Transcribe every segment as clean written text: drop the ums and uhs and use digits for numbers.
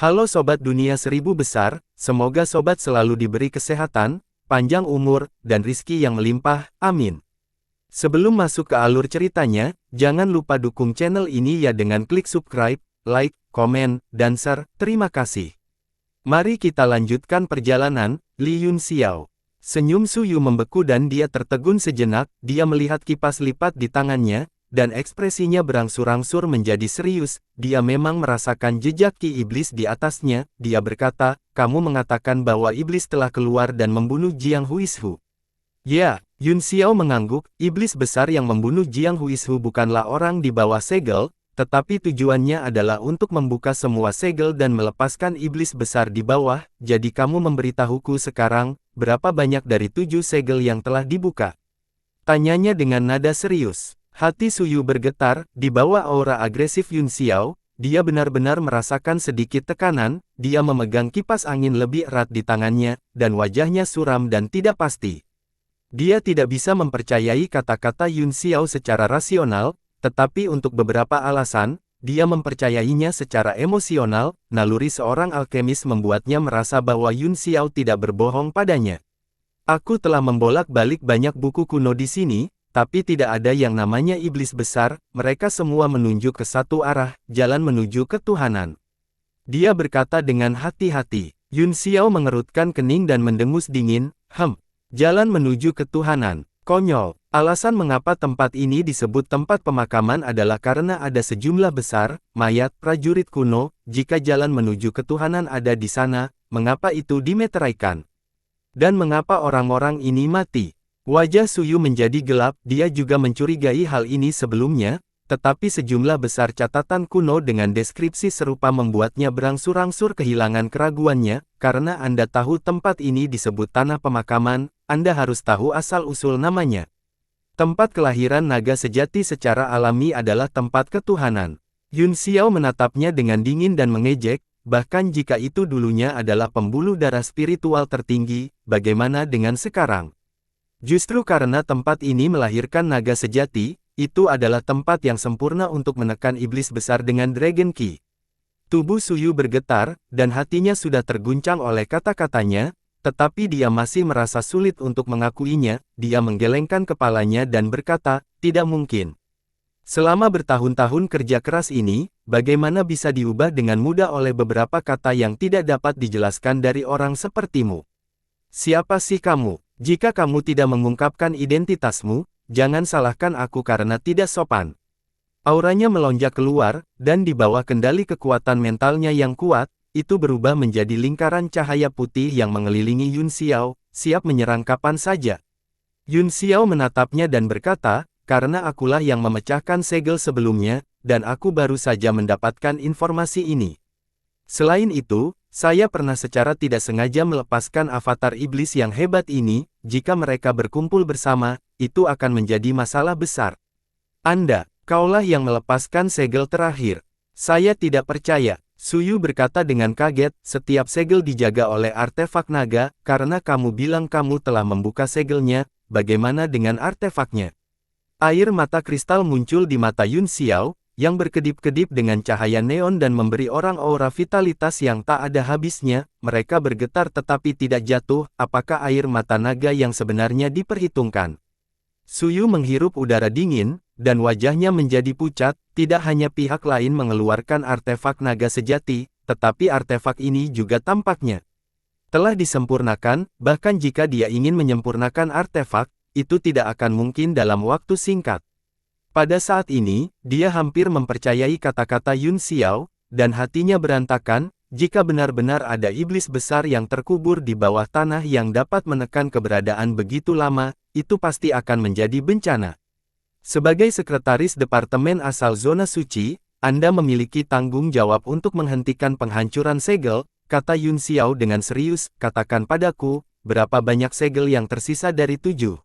Halo Sobat Dunia Seribu Besar, semoga Sobat selalu diberi kesehatan, panjang umur, dan rizki yang melimpah, amin. Sebelum masuk ke alur ceritanya, jangan lupa dukung channel ini ya dengan klik subscribe, like, komen, dan share, terima kasih. Mari kita lanjutkan perjalanan. Li Yunxiao. Senyum Su Yu membeku dan dia tertegun sejenak, dia melihat kipas lipat di tangannya, dan ekspresinya berangsur-angsur menjadi serius. Dia memang merasakan jejak ki iblis di atasnya. Dia berkata, kamu mengatakan bahwa iblis telah keluar dan membunuh Jiang Huishu. Ya, Yunxiao mengangguk, iblis besar yang membunuh Jiang Huishu bukanlah orang di bawah segel, tetapi tujuannya adalah untuk membuka semua segel dan melepaskan iblis besar di bawah. Jadi kamu memberitahuku sekarang, berapa banyak dari 7 segel yang telah dibuka? Tanyanya dengan nada serius. Hati Su Yu bergetar, di bawah aura agresif Yunxiao, dia benar-benar merasakan sedikit tekanan. Dia memegang kipas angin lebih erat di tangannya, dan wajahnya suram dan tidak pasti. Dia tidak bisa mempercayai kata-kata Yunxiao secara rasional, tetapi untuk beberapa alasan, dia mempercayainya secara emosional. Naluri seorang alkemis membuatnya merasa bahwa Yunxiao tidak berbohong padanya. Aku telah membolak-balik banyak buku kuno di sini, tapi tidak ada yang namanya iblis besar. Mereka semua menunjuk ke satu arah, jalan menuju ketuhanan. Dia berkata dengan hati-hati. Yunxiao mengerutkan kening dan mendengus dingin, jalan menuju ketuhanan. Konyol. Alasan mengapa tempat ini disebut tempat pemakaman adalah karena ada sejumlah besar mayat prajurit kuno. Jika jalan menuju ketuhanan ada di sana, mengapa itu dimeteraikan? Dan mengapa orang-orang ini mati? Wajah Su Yu menjadi gelap. Dia juga mencurigai hal ini sebelumnya, tetapi sejumlah besar catatan kuno dengan deskripsi serupa membuatnya berangsur-angsur kehilangan keraguannya. Karena Anda tahu tempat ini disebut tanah pemakaman, Anda harus tahu asal-usul namanya. Tempat kelahiran naga sejati secara alami adalah tempat ketuhanan. Yunxiao menatapnya dengan dingin dan mengejek, bahkan jika itu dulunya adalah pembuluh darah spiritual tertinggi, bagaimana dengan sekarang? Justru karena tempat ini melahirkan naga sejati, itu adalah tempat yang sempurna untuk menekan iblis besar dengan Dragon Ki. Tubuh Su Yu bergetar, dan hatinya sudah terguncang oleh kata-katanya, tetapi dia masih merasa sulit untuk mengakuinya. Dia menggelengkan kepalanya dan berkata, tidak mungkin. Selama bertahun-tahun kerja keras ini, bagaimana bisa diubah dengan mudah oleh beberapa kata yang tidak dapat dijelaskan dari orang sepertimu? Siapa sih kamu? Jika kamu tidak mengungkapkan identitasmu, jangan salahkan aku karena tidak sopan. Auranya melonjak keluar, dan di bawah kendali kekuatan mentalnya yang kuat, itu berubah menjadi lingkaran cahaya putih yang mengelilingi Yunxiao, siap menyerang kapan saja. Yunxiao menatapnya dan berkata, karena akulah yang memecahkan segel sebelumnya, dan aku baru saja mendapatkan informasi ini. Selain itu, saya pernah secara tidak sengaja melepaskan avatar iblis yang hebat ini. Jika mereka berkumpul bersama, itu akan menjadi masalah besar. Kaulah yang melepaskan segel terakhir. Saya tidak percaya. Su Yu berkata dengan kaget, setiap segel dijaga oleh artefak naga, karena kamu bilang kamu telah membuka segelnya, bagaimana dengan artefaknya? Air mata kristal muncul di mata Yunxiao, yang berkedip-kedip dengan cahaya neon dan memberi orang aura vitalitas yang tak ada habisnya. Mereka bergetar tetapi tidak jatuh. Apakah air mata naga yang sebenarnya diperhitungkan? Su Yu menghirup udara dingin, dan wajahnya menjadi pucat. Tidak hanya pihak lain mengeluarkan artefak naga sejati, tetapi artefak ini juga tampaknya telah disempurnakan. Bahkan jika dia ingin menyempurnakan artefak, itu tidak akan mungkin dalam waktu singkat. Pada saat ini, dia hampir mempercayai kata-kata Yunxiao, dan hatinya berantakan. Jika benar-benar ada iblis besar yang terkubur di bawah tanah yang dapat menekan keberadaan begitu lama, itu pasti akan menjadi bencana. Sebagai sekretaris Departemen Asal Zona Suci, Anda memiliki tanggung jawab untuk menghentikan penghancuran segel, kata Yunxiao dengan serius. Katakan padaku, berapa banyak segel yang tersisa dari 7?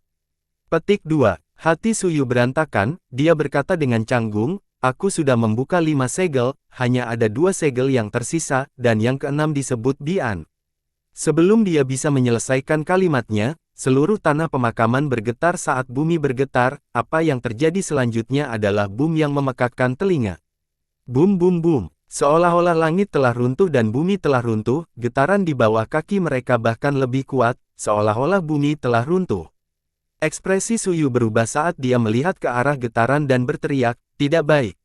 Petik 2. Hati Su Yu berantakan. Dia berkata dengan canggung, aku sudah membuka 5 segel, hanya ada 2 segel yang tersisa, dan yang keenam disebut Bian. Sebelum dia bisa menyelesaikan kalimatnya, seluruh tanah pemakaman bergetar saat bumi bergetar. Apa yang terjadi selanjutnya adalah boom yang memekakkan telinga. Boom boom boom. Seolah-olah langit telah runtuh dan bumi telah runtuh, getaran di bawah kaki mereka bahkan lebih kuat, seolah-olah bumi telah runtuh. Ekspresi Suyu berubah saat dia melihat ke arah getaran dan berteriak, "Tidak baik."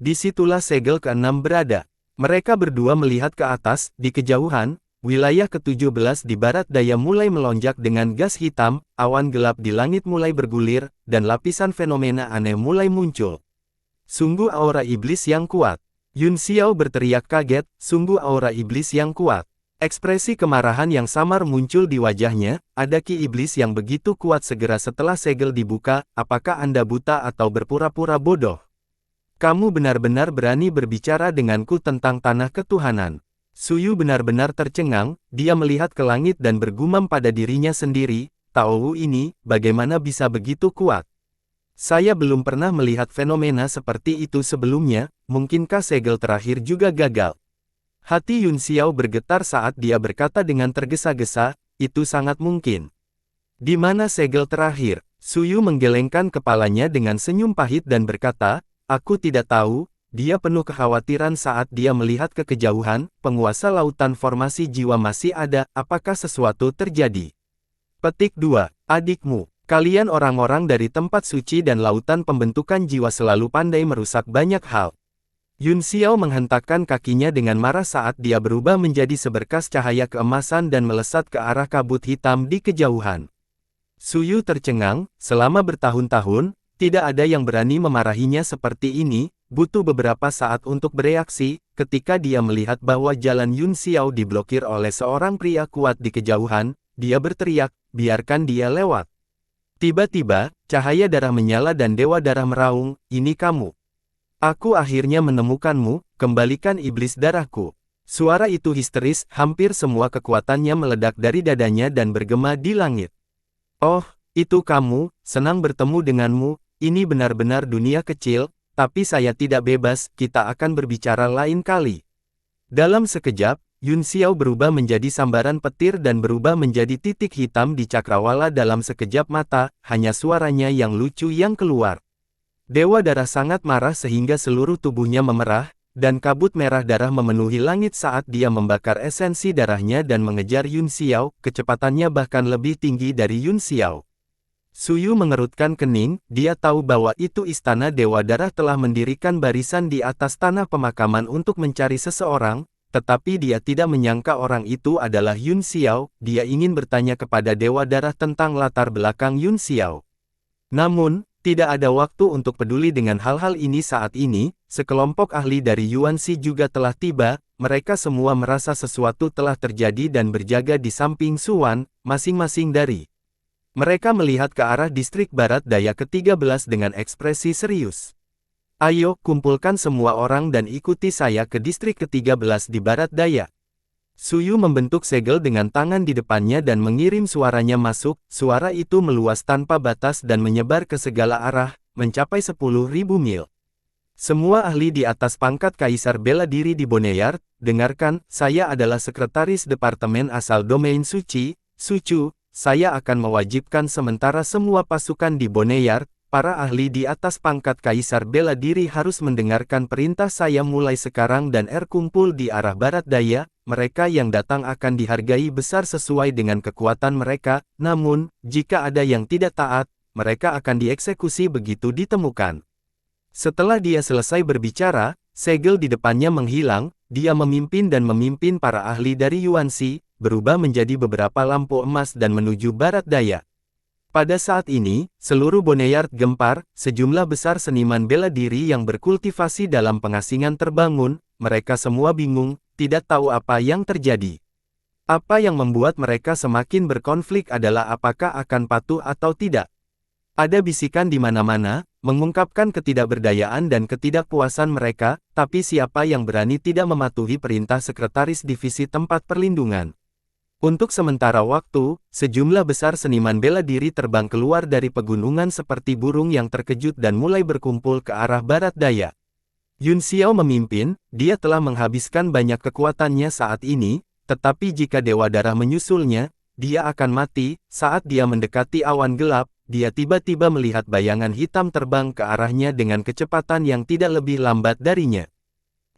Disitulah segel ke-6 berada. Mereka berdua melihat ke atas, di kejauhan, wilayah ke-17 di barat daya mulai melonjak dengan gas hitam, awan gelap di langit mulai bergulir, dan lapisan fenomena aneh mulai muncul. Sungguh aura iblis yang kuat. Yun Xiao berteriak kaget, sungguh aura iblis yang kuat. Ekspresi kemarahan yang samar muncul di wajahnya, ada ki iblis yang begitu kuat segera setelah segel dibuka, apakah Anda buta atau berpura-pura bodoh? Kamu benar-benar berani berbicara denganku tentang tanah ketuhanan. Suyu benar-benar tercengang, dia melihat ke langit dan bergumam pada dirinya sendiri, Taowu ini, bagaimana bisa begitu kuat? Saya belum pernah melihat fenomena seperti itu sebelumnya, mungkinkah segel terakhir juga gagal? Hati Yun Xiao bergetar saat dia berkata dengan tergesa-gesa, itu sangat mungkin. Di mana segel terakhir? Suyu menggelengkan kepalanya dengan senyum pahit dan berkata, aku tidak tahu. Dia penuh kekhawatiran saat dia melihat ke kejauhan, penguasa lautan formasi jiwa masih ada, apakah sesuatu terjadi? Petik 2. Adikmu. Kalian orang-orang dari tempat suci dan lautan pembentukan jiwa selalu pandai merusak banyak hal. Yun Xiao menghentakkan kakinya dengan marah saat dia berubah menjadi seberkas cahaya keemasan dan melesat ke arah kabut hitam di kejauhan. Suyu tercengang, selama bertahun-tahun, tidak ada yang berani memarahinya seperti ini, butuh beberapa saat untuk bereaksi, ketika dia melihat bahwa jalan Yun Xiao diblokir oleh seorang pria kuat di kejauhan, dia berteriak, biarkan dia lewat. Tiba-tiba, cahaya darah menyala dan Dewa Darah meraung, ini kamu. Aku akhirnya menemukanmu, kembalikan iblis darahku. Suara itu histeris, hampir semua kekuatannya meledak dari dadanya dan bergema di langit. Oh, itu kamu, senang bertemu denganmu, ini benar-benar dunia kecil, tapi saya tidak bebas, kita akan berbicara lain kali. Dalam sekejap, Yun Xiao berubah menjadi sambaran petir dan berubah menjadi titik hitam di cakrawala dalam sekejap mata, hanya suaranya yang lucu yang keluar. Dewa Darah sangat marah sehingga seluruh tubuhnya memerah, dan kabut merah darah memenuhi langit saat dia membakar esensi darahnya dan mengejar Yun Xiao, kecepatannya bahkan lebih tinggi dari Yun Xiao. Suyu mengerutkan kening, dia tahu bahwa itu istana Dewa Darah telah mendirikan barisan di atas tanah pemakaman untuk mencari seseorang, tetapi dia tidak menyangka orang itu adalah Yun Xiao, dia ingin bertanya kepada Dewa Darah tentang latar belakang Yun Xiao. Namun, tidak ada waktu untuk peduli dengan hal-hal ini saat ini, sekelompok ahli dari Yuanxi juga telah tiba, mereka semua merasa sesuatu telah terjadi dan berjaga di samping Suwan, masing-masing dari mereka melihat ke arah distrik barat daya ke-13 dengan ekspresi serius. Ayo, kumpulkan semua orang dan ikuti saya ke distrik ke-13 di barat daya. Suyu membentuk segel dengan tangan di depannya dan mengirim suaranya masuk, suara itu meluas tanpa batas dan menyebar ke segala arah, mencapai 10.000 mil. Semua ahli di atas pangkat Kaisar bela diri di Boneyard, dengarkan, saya adalah sekretaris Departemen asal Domain Suci, Sucu, saya akan mewajibkan sementara semua pasukan di Boneyard, para ahli di atas pangkat Kaisar bela diri harus mendengarkan perintah saya mulai sekarang dan kumpul di arah barat daya, mereka yang datang akan dihargai besar sesuai dengan kekuatan mereka, namun, jika ada yang tidak taat, mereka akan dieksekusi begitu ditemukan. Setelah dia selesai berbicara, segel di depannya menghilang, dia memimpin para ahli dari Yuanxi, berubah menjadi beberapa lampu emas dan menuju barat daya. Pada saat ini, seluruh Boneyard gempar, sejumlah besar seniman bela diri yang berkultivasi dalam pengasingan terbangun, mereka semua bingung, tidak tahu apa yang terjadi. Apa yang membuat mereka semakin berkonflik adalah apakah akan patuh atau tidak. Ada bisikan di mana-mana, mengungkapkan ketidakberdayaan dan ketidakpuasan mereka, tapi siapa yang berani tidak mematuhi perintah sekretaris divisi tempat perlindungan. Untuk sementara waktu, sejumlah besar seniman bela diri terbang keluar dari pegunungan seperti burung yang terkejut dan mulai berkumpul ke arah barat daya. Yun Xiao memimpin, dia telah menghabiskan banyak kekuatannya saat ini, tetapi jika Dewa Darah menyusulnya, dia akan mati. Saat dia mendekati awan gelap, dia tiba-tiba melihat bayangan hitam terbang ke arahnya dengan kecepatan yang tidak lebih lambat darinya.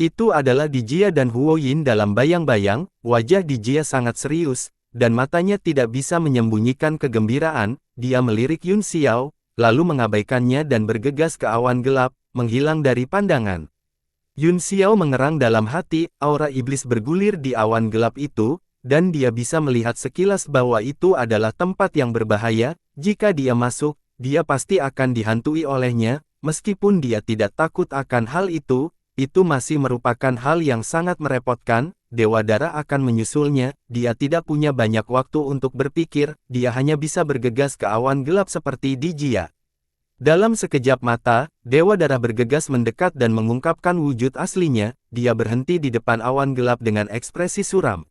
Itu adalah Dijia dan Huo Yin dalam bayang-bayang, wajah Dijia sangat serius, dan matanya tidak bisa menyembunyikan kegembiraan. Dia melirik Yun Xiao, lalu mengabaikannya dan bergegas ke awan gelap, menghilang dari pandangan. Yun Xiao mengerang dalam hati, aura iblis bergulir di awan gelap itu, dan dia bisa melihat sekilas bahwa itu adalah tempat yang berbahaya. Jika dia masuk, dia pasti akan dihantui olehnya. Meskipun dia tidak takut akan hal itu masih merupakan hal yang sangat merepotkan. Dewa Darah akan menyusulnya. Dia tidak punya banyak waktu untuk berpikir, dia hanya bisa bergegas ke awan gelap seperti Dijia. Dalam sekejap mata, Dewa Darah bergegas mendekat dan mengungkapkan wujud aslinya. Dia berhenti di depan awan gelap dengan ekspresi suram.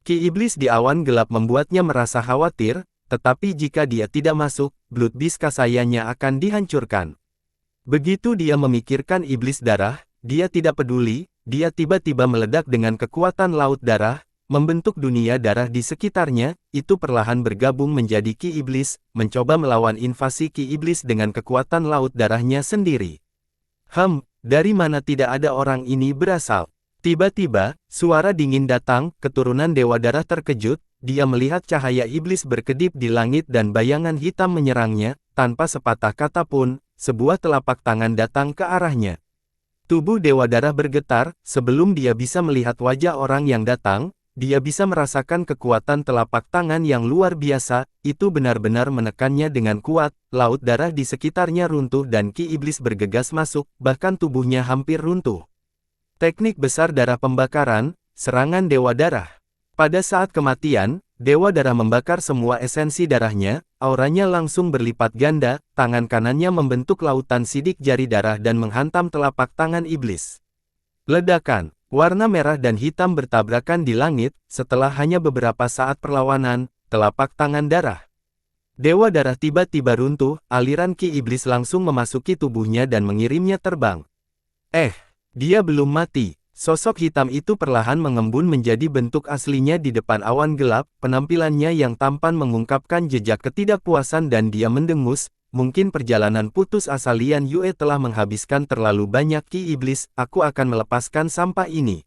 Ki iblis di awan gelap membuatnya merasa khawatir, tetapi jika dia tidak masuk, Blood Beast Kasayanya akan dihancurkan. Begitu dia memikirkan iblis darah, dia tidak peduli, dia tiba-tiba meledak dengan kekuatan laut darah, membentuk dunia darah di sekitarnya. Itu perlahan bergabung menjadi Ki Iblis, mencoba melawan invasi Ki Iblis dengan kekuatan laut darahnya sendiri. Dari mana tidak ada orang ini berasal? Tiba-tiba, suara dingin datang. Keturunan Dewa Darah terkejut, dia melihat cahaya iblis berkedip di langit dan bayangan hitam menyerangnya. Tanpa sepatah kata pun, sebuah telapak tangan datang ke arahnya. Tubuh Dewa Darah bergetar. Sebelum dia bisa melihat wajah orang yang datang, dia bisa merasakan kekuatan telapak tangan yang luar biasa. Itu benar-benar menekannya dengan kuat. Laut darah di sekitarnya runtuh dan Ki Iblis bergegas masuk, bahkan tubuhnya hampir runtuh. Teknik besar darah pembakaran, serangan Dewa Darah. Pada saat kematian, Dewa Darah membakar semua esensi darahnya, auranya langsung berlipat ganda. Tangan kanannya membentuk lautan sidik jari darah dan menghantam telapak tangan iblis. Ledakan. Warna merah dan hitam bertabrakan di langit. Setelah hanya beberapa saat perlawanan, telapak tangan darah Dewa Darah tiba-tiba runtuh. Aliran Ki Iblis langsung memasuki tubuhnya dan mengirimnya terbang. Dia belum mati. Sosok hitam itu perlahan mengembun menjadi bentuk aslinya di depan awan gelap. Penampilannya yang tampan mengungkapkan jejak ketidakpuasan dan dia mendengus. Mungkin perjalanan putus asa Lian Yue telah menghabiskan terlalu banyak Ki Iblis. Aku akan melepaskan sampah ini.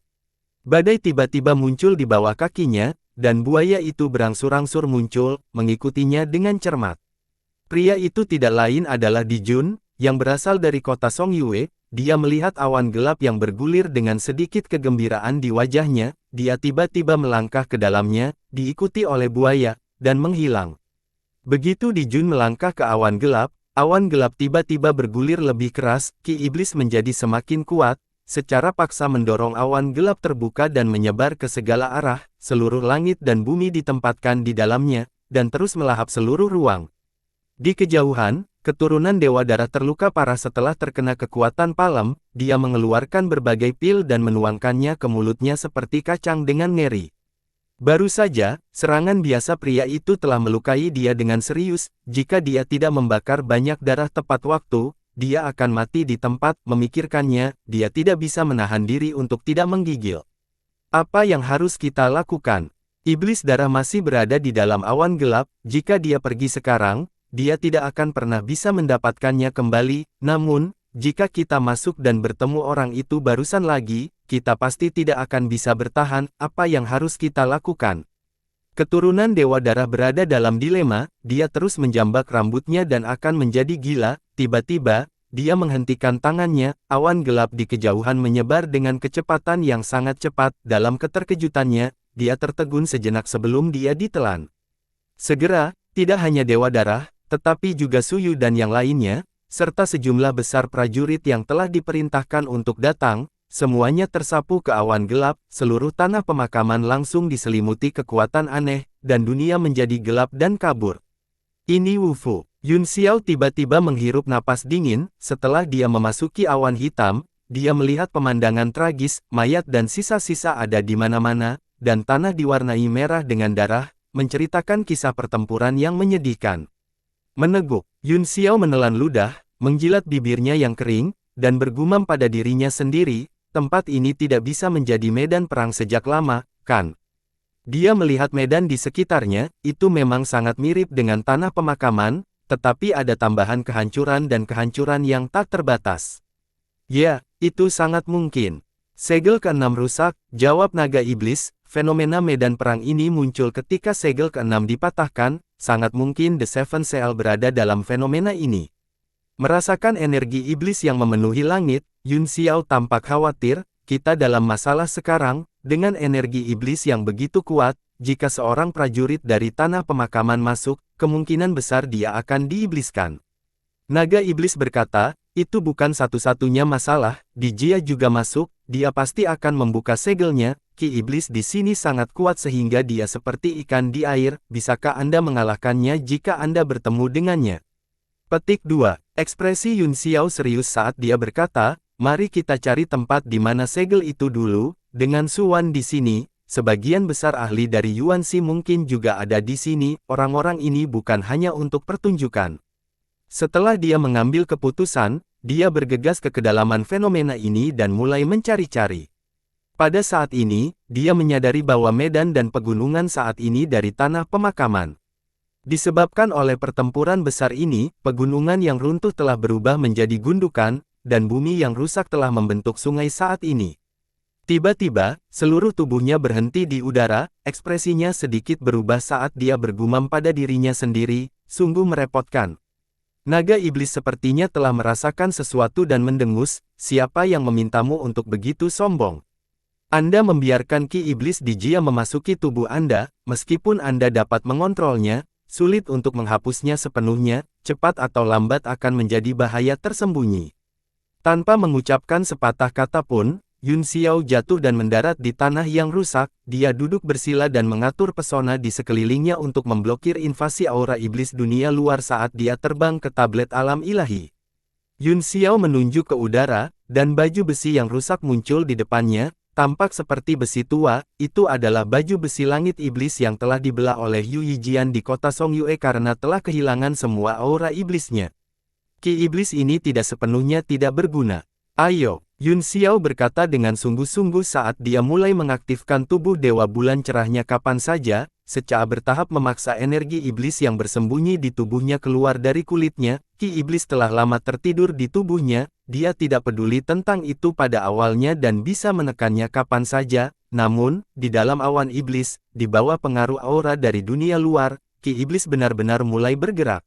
Badai tiba-tiba muncul di bawah kakinya, dan buaya itu berangsur-angsur muncul, mengikutinya dengan cermat. Pria itu tidak lain adalah Dijun, yang berasal dari kota Song Yue. Dia melihat awan gelap yang bergulir dengan sedikit kegembiraan di wajahnya. Dia tiba-tiba melangkah ke dalamnya, diikuti oleh buaya, dan menghilang. Begitu Dijun melangkah ke awan gelap tiba-tiba bergulir lebih keras. Ki Iblis menjadi semakin kuat, secara paksa mendorong awan gelap terbuka dan menyebar ke segala arah. Seluruh langit dan bumi ditempatkan di dalamnya, dan terus melahap seluruh ruang. Di kejauhan, keturunan Dewa Darah terluka parah setelah terkena kekuatan Palem. Dia mengeluarkan berbagai pil dan menuangkannya ke mulutnya seperti kacang dengan ngeri. Baru saja, serangan biasa pria itu telah melukai dia dengan serius. Jika dia tidak membakar banyak darah tepat waktu, dia akan mati di tempat. Memikirkannya, dia tidak bisa menahan diri untuk tidak menggigil. Apa yang harus kita lakukan? Iblis darah masih berada di dalam awan gelap. Jika dia pergi sekarang, dia tidak akan pernah bisa mendapatkannya kembali. Namun, jika kita masuk dan bertemu orang itu barusan lagi, kita pasti tidak akan bisa bertahan. Apa yang harus kita lakukan? Keturunan Dewa Darah berada dalam dilema. Dia terus menjambak rambutnya dan akan menjadi gila. Tiba-tiba, dia menghentikan tangannya. Awan gelap di kejauhan menyebar dengan kecepatan yang sangat cepat. Dalam keterkejutannya, dia tertegun sejenak sebelum dia ditelan. Segera, tidak hanya Dewa Darah, tetapi juga Suyu dan yang lainnya, serta sejumlah besar prajurit yang telah diperintahkan untuk datang, semuanya tersapu ke awan gelap. Seluruh tanah pemakaman langsung diselimuti kekuatan aneh, dan dunia menjadi gelap dan kabur. Ini Wu Fu. Yun Xiao tiba-tiba menghirup napas dingin. Setelah dia memasuki awan hitam, dia melihat pemandangan tragis. Mayat dan sisa-sisa ada di mana-mana, dan tanah diwarnai merah dengan darah, menceritakan kisah pertempuran yang menyedihkan. Meneguk, Yun Xiao menelan ludah, menjilat bibirnya yang kering, dan bergumam pada dirinya sendiri, tempat ini tidak bisa menjadi medan perang sejak lama, kan? Dia melihat medan di sekitarnya. Itu memang sangat mirip dengan tanah pemakaman, tetapi ada tambahan kehancuran dan kehancuran yang tak terbatas. Ya, itu sangat mungkin. Segel ke-6 rusak, jawab naga iblis. Fenomena medan perang ini muncul ketika segel ke-6 dipatahkan, sangat mungkin The Seven Seal berada dalam fenomena ini. Merasakan energi iblis yang memenuhi langit, Yun Xiao tampak khawatir, kita dalam masalah sekarang, dengan energi iblis yang begitu kuat, jika seorang prajurit dari tanah pemakaman masuk, kemungkinan besar dia akan diibliskan. Naga iblis berkata, itu bukan satu-satunya masalah, Jia juga masuk, dia pasti akan membuka segelnya, Ki iblis di sini sangat kuat sehingga dia seperti ikan di air, bisakah Anda mengalahkannya jika Anda bertemu dengannya? Petik 2. Ekspresi Yun Xiao serius saat dia berkata, mari kita cari tempat di mana segel itu dulu, dengan Su Wan di sini, sebagian besar ahli dari Yuanxi mungkin juga ada di sini, orang-orang ini bukan hanya untuk pertunjukan. Setelah dia mengambil keputusan, dia bergegas ke kedalaman fenomena ini dan mulai mencari-cari. Pada saat ini, dia menyadari bahwa medan dan pegunungan saat ini dari tanah pemakaman. Disebabkan oleh pertempuran besar ini, pegunungan yang runtuh telah berubah menjadi gundukan, dan bumi yang rusak telah membentuk sungai saat ini. Tiba-tiba, seluruh tubuhnya berhenti di udara, ekspresinya sedikit berubah saat dia bergumam pada dirinya sendiri, sungguh merepotkan. Naga iblis sepertinya telah merasakan sesuatu dan mendengus, siapa yang memintamu untuk begitu sombong? Anda membiarkan Ki iblis di Jia memasuki tubuh Anda, meskipun Anda dapat mengontrolnya, sulit untuk menghapusnya sepenuhnya, cepat atau lambat akan menjadi bahaya tersembunyi. Tanpa mengucapkan sepatah kata pun, Yun Xiao jatuh dan mendarat di tanah yang rusak, dia duduk bersila dan mengatur pesona di sekelilingnya untuk memblokir invasi aura iblis dunia luar saat dia terbang ke tablet alam ilahi. Yun Xiao menunjuk ke udara, dan baju besi yang rusak muncul di depannya, tampak seperti besi tua, itu adalah baju besi langit iblis yang telah dibelah oleh Yu Yijian di kota Songyue karena telah kehilangan semua aura iblisnya. Ki iblis ini tidak sepenuhnya tidak berguna. Ayo, Yun Xiao berkata dengan sungguh-sungguh saat dia mulai mengaktifkan tubuh Dewa Bulan cerahnya kapan saja, secara bertahap memaksa energi iblis yang bersembunyi di tubuhnya keluar dari kulitnya. Ki iblis telah lama tertidur di tubuhnya, dia tidak peduli tentang itu pada awalnya dan bisa menekannya kapan saja, namun, di dalam awan iblis, di bawah pengaruh aura dari dunia luar, Ki iblis benar-benar mulai bergerak.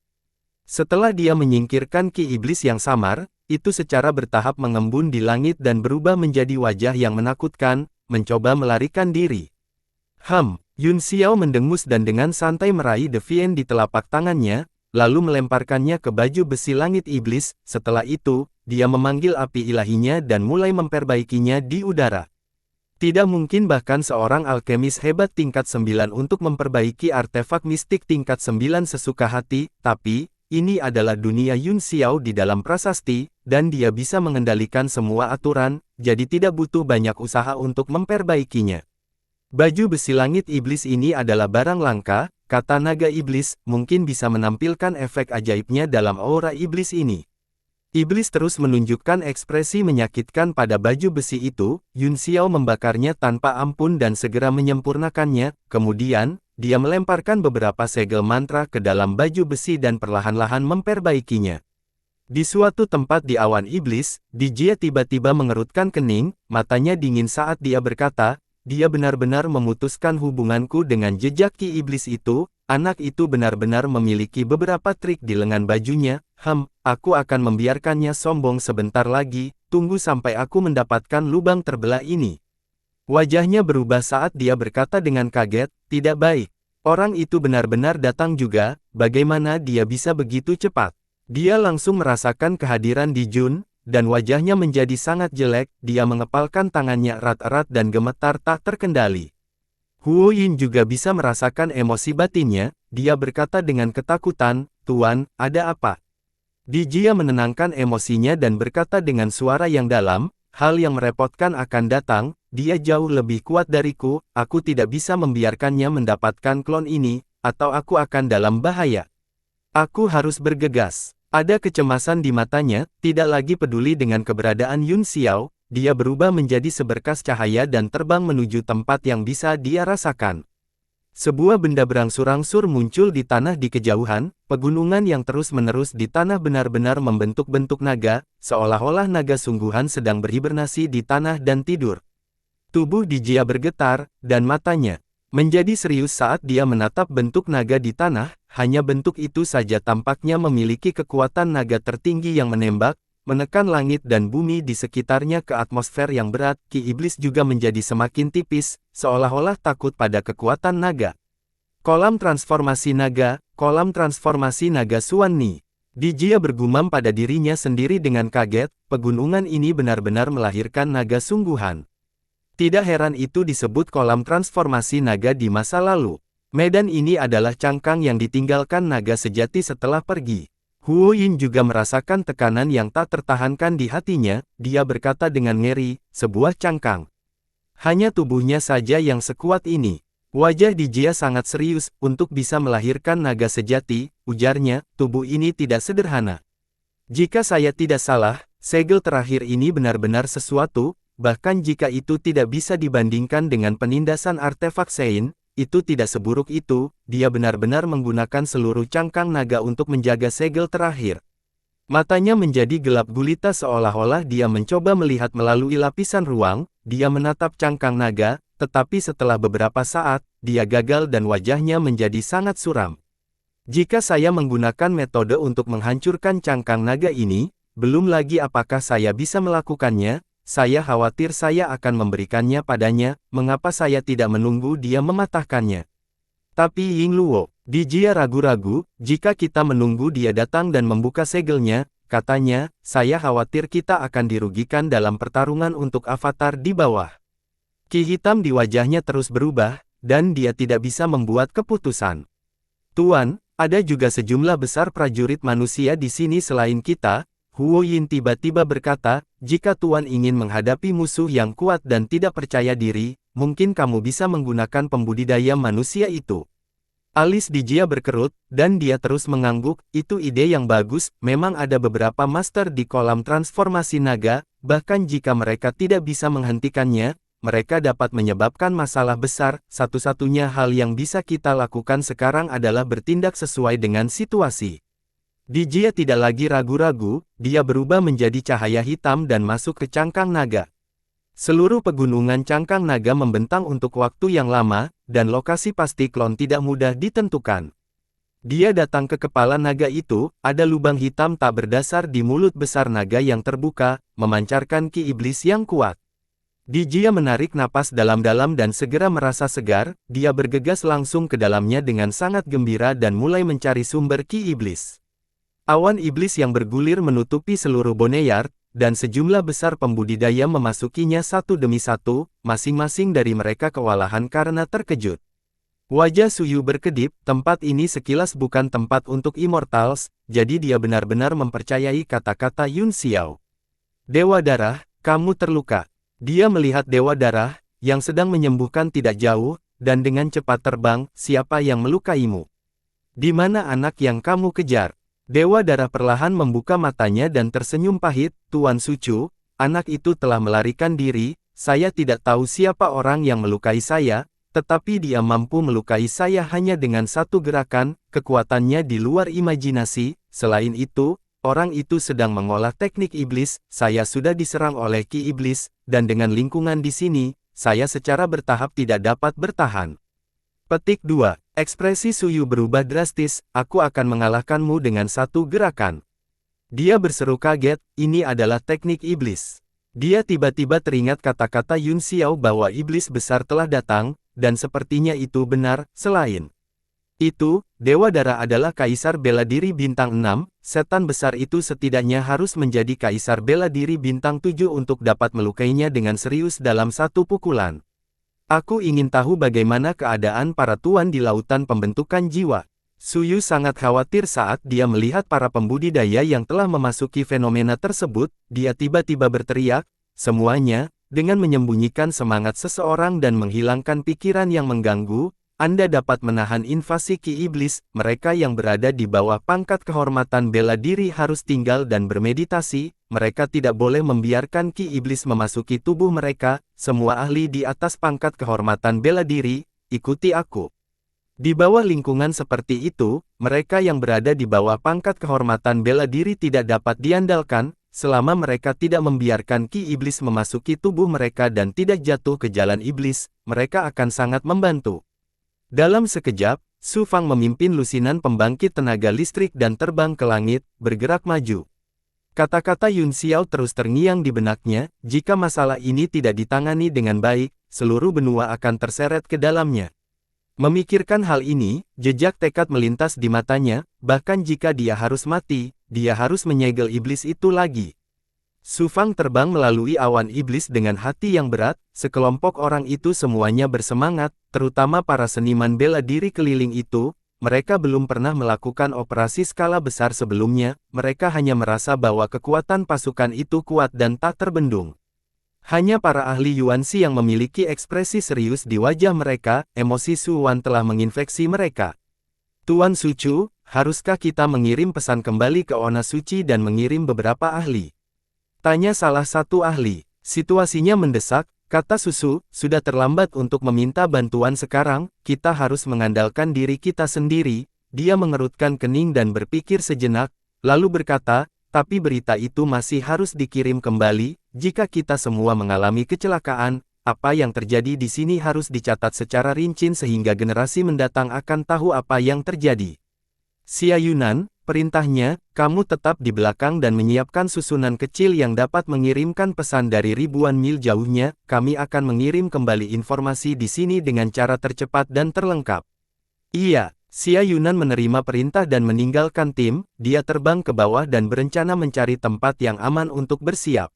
Setelah dia menyingkirkan Ki iblis yang samar, itu secara bertahap mengembun di langit dan berubah menjadi wajah yang menakutkan, mencoba melarikan diri. Yun Xiao mendengus dan dengan santai meraih Deviant di telapak tangannya, lalu melemparkannya ke baju besi langit iblis. Setelah itu, dia memanggil api ilahinya dan mulai memperbaikinya di udara. Tidak mungkin bahkan seorang alkemis hebat tingkat 9 untuk memperbaiki artefak mistik tingkat 9 sesuka hati, tapi, ini adalah dunia Yun Xiao di dalam prasasti, dan dia bisa mengendalikan semua aturan, jadi tidak butuh banyak usaha untuk memperbaikinya. Baju besi langit iblis ini adalah barang langka, kata naga iblis, mungkin bisa menampilkan efek ajaibnya dalam aura iblis ini. Iblis terus menunjukkan ekspresi menyakitkan pada baju besi itu, Yun Xiao membakarnya tanpa ampun dan segera menyempurnakannya, kemudian, dia melemparkan beberapa segel mantra ke dalam baju besi dan perlahan-lahan memperbaikinya. Di suatu tempat di awan iblis, Jia tiba-tiba mengerutkan kening, matanya dingin saat dia berkata, dia benar-benar memutuskan hubunganku dengan jejak Ki iblis itu, anak itu benar-benar memiliki beberapa trik di lengan bajunya, aku akan membiarkannya sombong sebentar lagi, tunggu sampai aku mendapatkan lubang terbelah ini. Wajahnya berubah saat dia berkata dengan kaget, tidak baik. Orang itu benar-benar datang juga, bagaimana dia bisa begitu cepat? Dia langsung merasakan kehadiran Di Jun, dan wajahnya menjadi sangat jelek, dia mengepalkan tangannya erat-erat dan gemetar tak terkendali. Huo Yin juga bisa merasakan emosi batinnya, dia berkata dengan ketakutan, Tuan, ada apa? Jia menenangkan emosinya dan berkata dengan suara yang dalam, hal yang merepotkan akan datang, dia jauh lebih kuat dariku, aku tidak bisa membiarkannya mendapatkan klon ini, atau aku akan dalam bahaya. Aku harus bergegas. Ada kecemasan di matanya, tidak lagi peduli dengan keberadaan Yun Xiao, dia berubah menjadi seberkas cahaya dan terbang menuju tempat yang bisa dia rasakan. Sebuah benda berangsur-angsur muncul di tanah di kejauhan, pegunungan yang terus-menerus di tanah benar-benar membentuk bentuk naga, seolah-olah naga sungguhan sedang berhibernasi di tanah dan tidur. Tubuh Dijia bergetar, dan matanya menjadi serius saat dia menatap bentuk naga di tanah. Hanya bentuk itu saja tampaknya memiliki kekuatan naga tertinggi yang menembak, menekan langit dan bumi di sekitarnya ke atmosfer yang berat. Ki iblis juga menjadi semakin tipis, seolah-olah takut pada kekuatan naga. Kolam transformasi naga Suwanni. Dijia bergumam pada dirinya sendiri dengan kaget, pegunungan ini benar-benar melahirkan naga sungguhan. Tidak heran itu disebut kolam transformasi naga di masa lalu. Medan ini adalah cangkang yang ditinggalkan naga sejati setelah pergi. Huo Yin juga merasakan tekanan yang tak tertahankan di hatinya. Dia berkata dengan ngeri, sebuah cangkang. Hanya tubuhnya saja yang sekuat ini. Wajah Dijia sangat serius, untuk bisa melahirkan naga sejati, ujarnya, tubuh ini tidak sederhana. Jika saya tidak salah, segel terakhir ini benar-benar sesuatu, bahkan jika itu tidak bisa dibandingkan dengan penindasan artefak Sein, itu tidak seburuk itu. Dia benar-benar menggunakan seluruh cangkang naga untuk menjaga segel terakhir. Matanya menjadi gelap gulita seolah-olah dia mencoba melihat melalui lapisan ruang. Dia menatap cangkang naga, tetapi setelah beberapa saat, dia gagal dan wajahnya menjadi sangat suram. Jika saya menggunakan metode untuk menghancurkan cangkang naga ini, belum lagi apakah saya bisa melakukannya, saya khawatir saya akan memberikannya padanya. Mengapa saya tidak menunggu dia mematahkannya? Tapi Ying Luo, Dijia ragu-ragu. Jika kita menunggu dia datang dan membuka segelnya, katanya, saya khawatir kita akan dirugikan dalam pertarungan untuk avatar di bawah. Ki hitam di wajahnya terus berubah, dan dia tidak bisa membuat keputusan. Tuan, ada juga sejumlah besar prajurit manusia di sini selain kita. Huo Yin tiba-tiba berkata, jika Tuan ingin menghadapi musuh yang kuat dan tidak percaya diri, mungkin kamu bisa menggunakan pembudidaya manusia itu. Alis Dijia berkerut, dan dia terus mengangguk. Itu ide yang bagus. Memang ada beberapa master di kolam transformasi naga, bahkan jika mereka tidak bisa menghentikannya, mereka dapat menyebabkan masalah besar. Satu-satunya hal yang bisa kita lakukan sekarang adalah bertindak sesuai dengan situasi. Dijia tidak lagi ragu-ragu, dia berubah menjadi cahaya hitam dan masuk ke cangkang naga. Seluruh pegunungan cangkang naga membentang untuk waktu yang lama, dan lokasi pasti klon tidak mudah ditentukan. Dia datang ke kepala naga itu, ada lubang hitam tak berdasar di mulut besar naga yang terbuka, memancarkan ki iblis yang kuat. Dijia menarik napas dalam-dalam dan segera merasa segar. Dia bergegas langsung ke dalamnya dengan sangat gembira dan mulai mencari sumber ki iblis. Awan iblis yang bergulir menutupi seluruh Boneyard, dan sejumlah besar pembudidaya memasukinya satu demi satu, masing-masing dari mereka kewalahan karena terkejut. Wajah Suyu berkedip, tempat ini sekilas bukan tempat untuk immortals, jadi dia benar-benar mempercayai kata-kata Yun Xiao. Dewa Darah, kamu terluka. Dia melihat Dewa Darah, yang sedang menyembuhkan tidak jauh, dan dengan cepat terbang. Siapa yang melukaimu? Di mana anak yang kamu kejar? Dewa Darah perlahan membuka matanya dan tersenyum pahit. Tuan Sucu, anak itu telah melarikan diri. Saya tidak tahu siapa orang yang melukai saya, tetapi dia mampu melukai saya hanya dengan satu gerakan. Kekuatannya di luar imajinasi. Selain itu, orang itu sedang mengolah teknik iblis. Saya sudah diserang oleh ki iblis, dan dengan lingkungan di sini, saya secara bertahap tidak dapat bertahan. Petik 2. Ekspresi Suyu berubah drastis. Aku akan mengalahkanmu dengan satu gerakan. Dia berseru kaget, ini adalah teknik iblis. Dia tiba-tiba teringat kata-kata Yun Xiao bahwa iblis besar telah datang, dan sepertinya itu benar. Selain itu, Dewa Darah adalah Kaisar Bela Diri Bintang 6, setan besar itu setidaknya harus menjadi Kaisar Bela Diri Bintang 7 untuk dapat melukainya dengan serius dalam satu pukulan. Aku ingin tahu bagaimana keadaan para tuan di lautan pembentukan jiwa. Suyu sangat khawatir saat dia melihat para pembudidaya yang telah memasuki fenomena tersebut. Dia tiba-tiba berteriak, semuanya, dengan menyembunyikan semangat seseorang dan menghilangkan pikiran yang mengganggu. Anda dapat menahan invasi ki iblis. Mereka yang berada di bawah pangkat kehormatan bela diri harus tinggal dan bermeditasi. Mereka tidak boleh membiarkan ki iblis memasuki tubuh mereka. Semua ahli di atas pangkat kehormatan bela diri, ikuti aku. Di bawah lingkungan seperti itu, mereka yang berada di bawah pangkat kehormatan bela diri tidak dapat diandalkan. selama mereka tidak membiarkan ki iblis memasuki tubuh mereka dan tidak jatuh ke jalan iblis, mereka akan sangat membantu. Dalam sekejap, Su Fang memimpin lusinan pembangkit tenaga listrik dan terbang ke langit, bergerak maju. Kata-kata Yun Xiao terus terngiang di benaknya, jika masalah ini tidak ditangani dengan baik, seluruh benua akan terseret ke dalamnya. Memikirkan hal ini, jejak tekad melintas di matanya, bahkan jika dia harus mati, dia harus menyegel iblis itu lagi. Su Fang terbang melalui awan iblis dengan hati yang berat, sekelompok orang itu semuanya bersemangat, terutama para seniman bela diri keliling itu, mereka belum pernah melakukan operasi skala besar sebelumnya, mereka hanya merasa bahwa kekuatan pasukan itu kuat dan tak terbendung. Hanya para ahli Yuanxi yang memiliki ekspresi serius di wajah mereka, emosi Su Wan telah menginfeksi mereka. Tuan Sucu, haruskah kita mengirim pesan kembali ke Ona Suci dan mengirim beberapa ahli? Tanya salah satu ahli. Situasinya mendesak, kata Susu, sudah terlambat untuk meminta bantuan sekarang, kita harus mengandalkan diri kita sendiri. Dia mengerutkan kening dan berpikir sejenak, lalu berkata, tapi berita itu masih harus dikirim kembali, jika kita semua mengalami kecelakaan, apa yang terjadi di sini harus dicatat secara rinci sehingga generasi mendatang akan tahu apa yang terjadi. Xia Yunan, perintahnya, kamu tetap di belakang dan menyiapkan susunan kecil yang dapat mengirimkan pesan dari ribuan mil jauhnya, kami akan mengirim kembali informasi di sini dengan cara tercepat dan terlengkap. Iya. Xia Yunan menerima perintah dan meninggalkan tim, dia terbang ke bawah dan berencana mencari tempat yang aman untuk bersiap.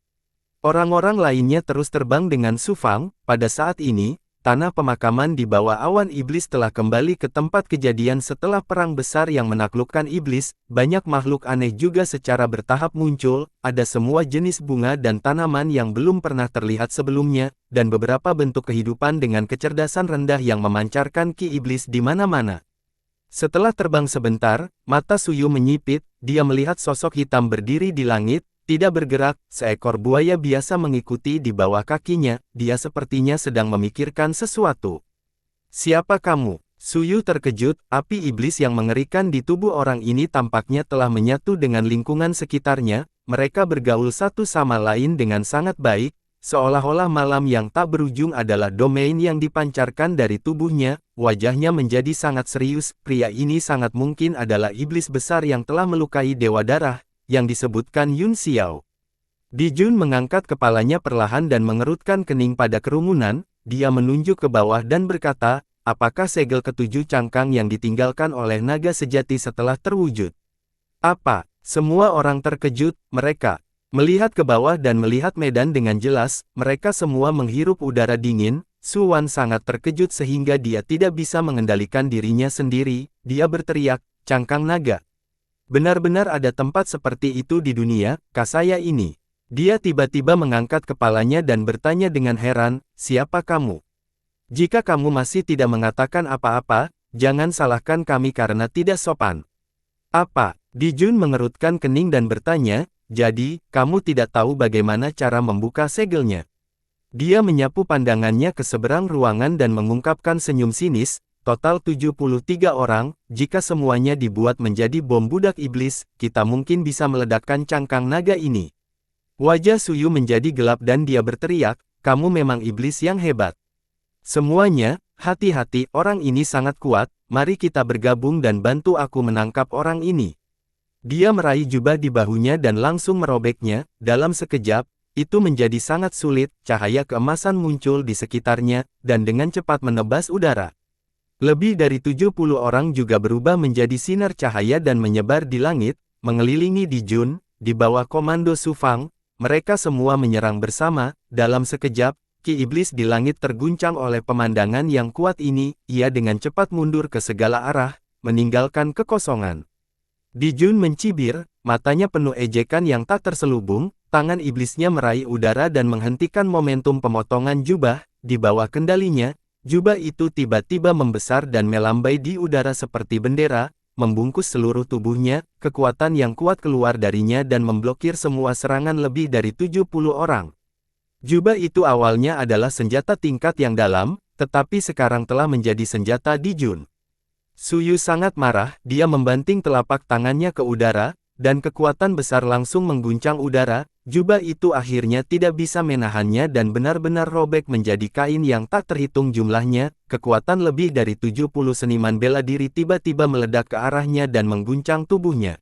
Orang-orang lainnya terus terbang dengan Su Fang. Pada saat ini, tanah pemakaman di bawah awan iblis telah kembali ke tempat kejadian setelah perang besar yang menaklukkan iblis, banyak makhluk aneh juga secara bertahap muncul, ada semua jenis bunga dan tanaman yang belum pernah terlihat sebelumnya, dan beberapa bentuk kehidupan dengan kecerdasan rendah yang memancarkan ki iblis di mana-mana. Setelah terbang sebentar, mata Suyu menyipit, dia melihat sosok hitam berdiri di langit, tidak bergerak, seekor buaya biasa mengikuti di bawah kakinya, dia sepertinya sedang memikirkan sesuatu. Siapa kamu? Suyu terkejut, api iblis yang mengerikan di tubuh orang ini tampaknya telah menyatu dengan lingkungan sekitarnya, mereka bergaul satu sama lain dengan sangat baik, seolah-olah malam yang tak berujung adalah domain yang dipancarkan dari tubuhnya, wajahnya menjadi sangat serius, pria ini sangat mungkin adalah iblis besar yang telah melukai Dewa Darah, yang disebutkan Yun Xiao. Di Jun mengangkat kepalanya perlahan dan mengerutkan kening pada kerumunan, dia menunjuk ke bawah dan berkata, apakah segel ketujuh cangkang yang ditinggalkan oleh naga sejati setelah terwujud? Apa? Semua orang terkejut, mereka melihat ke bawah dan melihat medan dengan jelas, mereka semua menghirup udara dingin. Su Wan sangat terkejut sehingga dia tidak bisa mengendalikan dirinya sendiri, dia berteriak, cangkang naga. Benar-benar ada tempat seperti itu di dunia, kasaya ini. Dia tiba-tiba mengangkat kepalanya dan bertanya dengan heran, siapa kamu? Jika kamu masih tidak mengatakan apa-apa, jangan salahkan kami karena tidak sopan. Apa? Di Jun mengerutkan kening dan bertanya, jadi, kamu tidak tahu bagaimana cara membuka segelnya. Dia menyapu pandangannya ke seberang ruangan dan mengungkapkan senyum sinis, total 73 orang, jika semuanya dibuat menjadi bom budak iblis, kita mungkin bisa meledakkan cangkang naga ini. Wajah Suyu menjadi gelap dan dia berteriak, kamu memang iblis yang hebat. Semuanya, hati-hati, orang ini sangat kuat, mari kita bergabung dan bantu aku menangkap orang ini. Dia meraih jubah di bahunya dan langsung merobeknya, dalam sekejap, itu menjadi sangat sulit, cahaya keemasan muncul di sekitarnya, dan dengan cepat menebas udara. Lebih dari 70 orang juga berubah menjadi sinar cahaya dan menyebar di langit, mengelilingi Di Jun, di bawah komando Su Fang, mereka semua menyerang bersama, dalam sekejap, ki iblis di langit terguncang oleh pemandangan yang kuat ini, ia dengan cepat mundur ke segala arah, meninggalkan kekosongan. Di Jun mencibir, matanya penuh ejekan yang tak terselubung, tangan iblisnya meraih udara dan menghentikan momentum pemotongan jubah, di bawah kendalinya, jubah itu tiba-tiba membesar dan melambai di udara seperti bendera, membungkus seluruh tubuhnya, kekuatan yang kuat keluar darinya dan memblokir semua serangan lebih dari 70 orang. Jubah itu awalnya adalah senjata tingkat yang dalam, tetapi sekarang telah menjadi senjata Di Jun. Suyu sangat marah, dia membanting telapak tangannya ke udara, dan kekuatan besar langsung mengguncang udara, jubah itu akhirnya tidak bisa menahannya dan benar-benar robek menjadi kain yang tak terhitung jumlahnya. Kekuatan lebih dari 70 seniman bela diri tiba-tiba meledak ke arahnya dan mengguncang tubuhnya.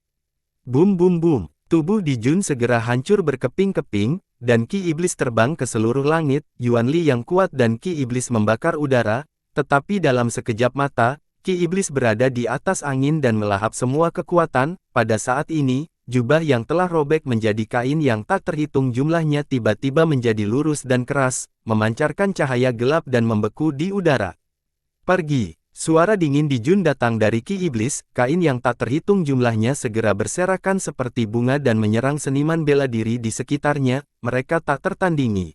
Bum bum bum, tubuh Di Jun segera hancur berkeping-keping, dan Ki Iblis terbang ke seluruh langit. Yuan Li yang kuat dan Ki Iblis membakar udara, tetapi dalam sekejap mata, Ki Iblis berada di atas angin dan melahap semua kekuatan. Pada saat ini, jubah yang telah robek menjadi kain yang tak terhitung jumlahnya tiba-tiba menjadi lurus dan keras, memancarkan cahaya gelap dan membeku di udara. Pergi! Suara dingin Di Jun datang dari Ki Iblis. Kain yang tak terhitung jumlahnya segera berserakan seperti bunga dan menyerang seniman bela diri di sekitarnya. Mereka tak tertandingi.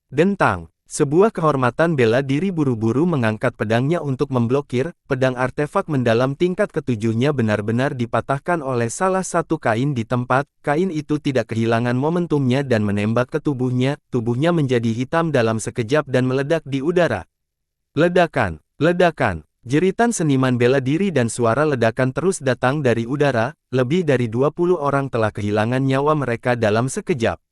Dentang! Sebuah kehormatan bela diri buru-buru mengangkat pedangnya untuk memblokir. Pedang artefak mendalam tingkat ketujuhnya benar-benar dipatahkan oleh salah satu kain di tempat. Kain itu tidak kehilangan momentumnya dan menembak ke tubuhnya. Tubuhnya menjadi hitam dalam sekejap dan meledak di udara. Ledakan! Ledakan! Jeritan seniman bela diri dan suara ledakan terus datang dari udara. Lebih dari 20 orang telah kehilangan nyawa mereka dalam sekejap.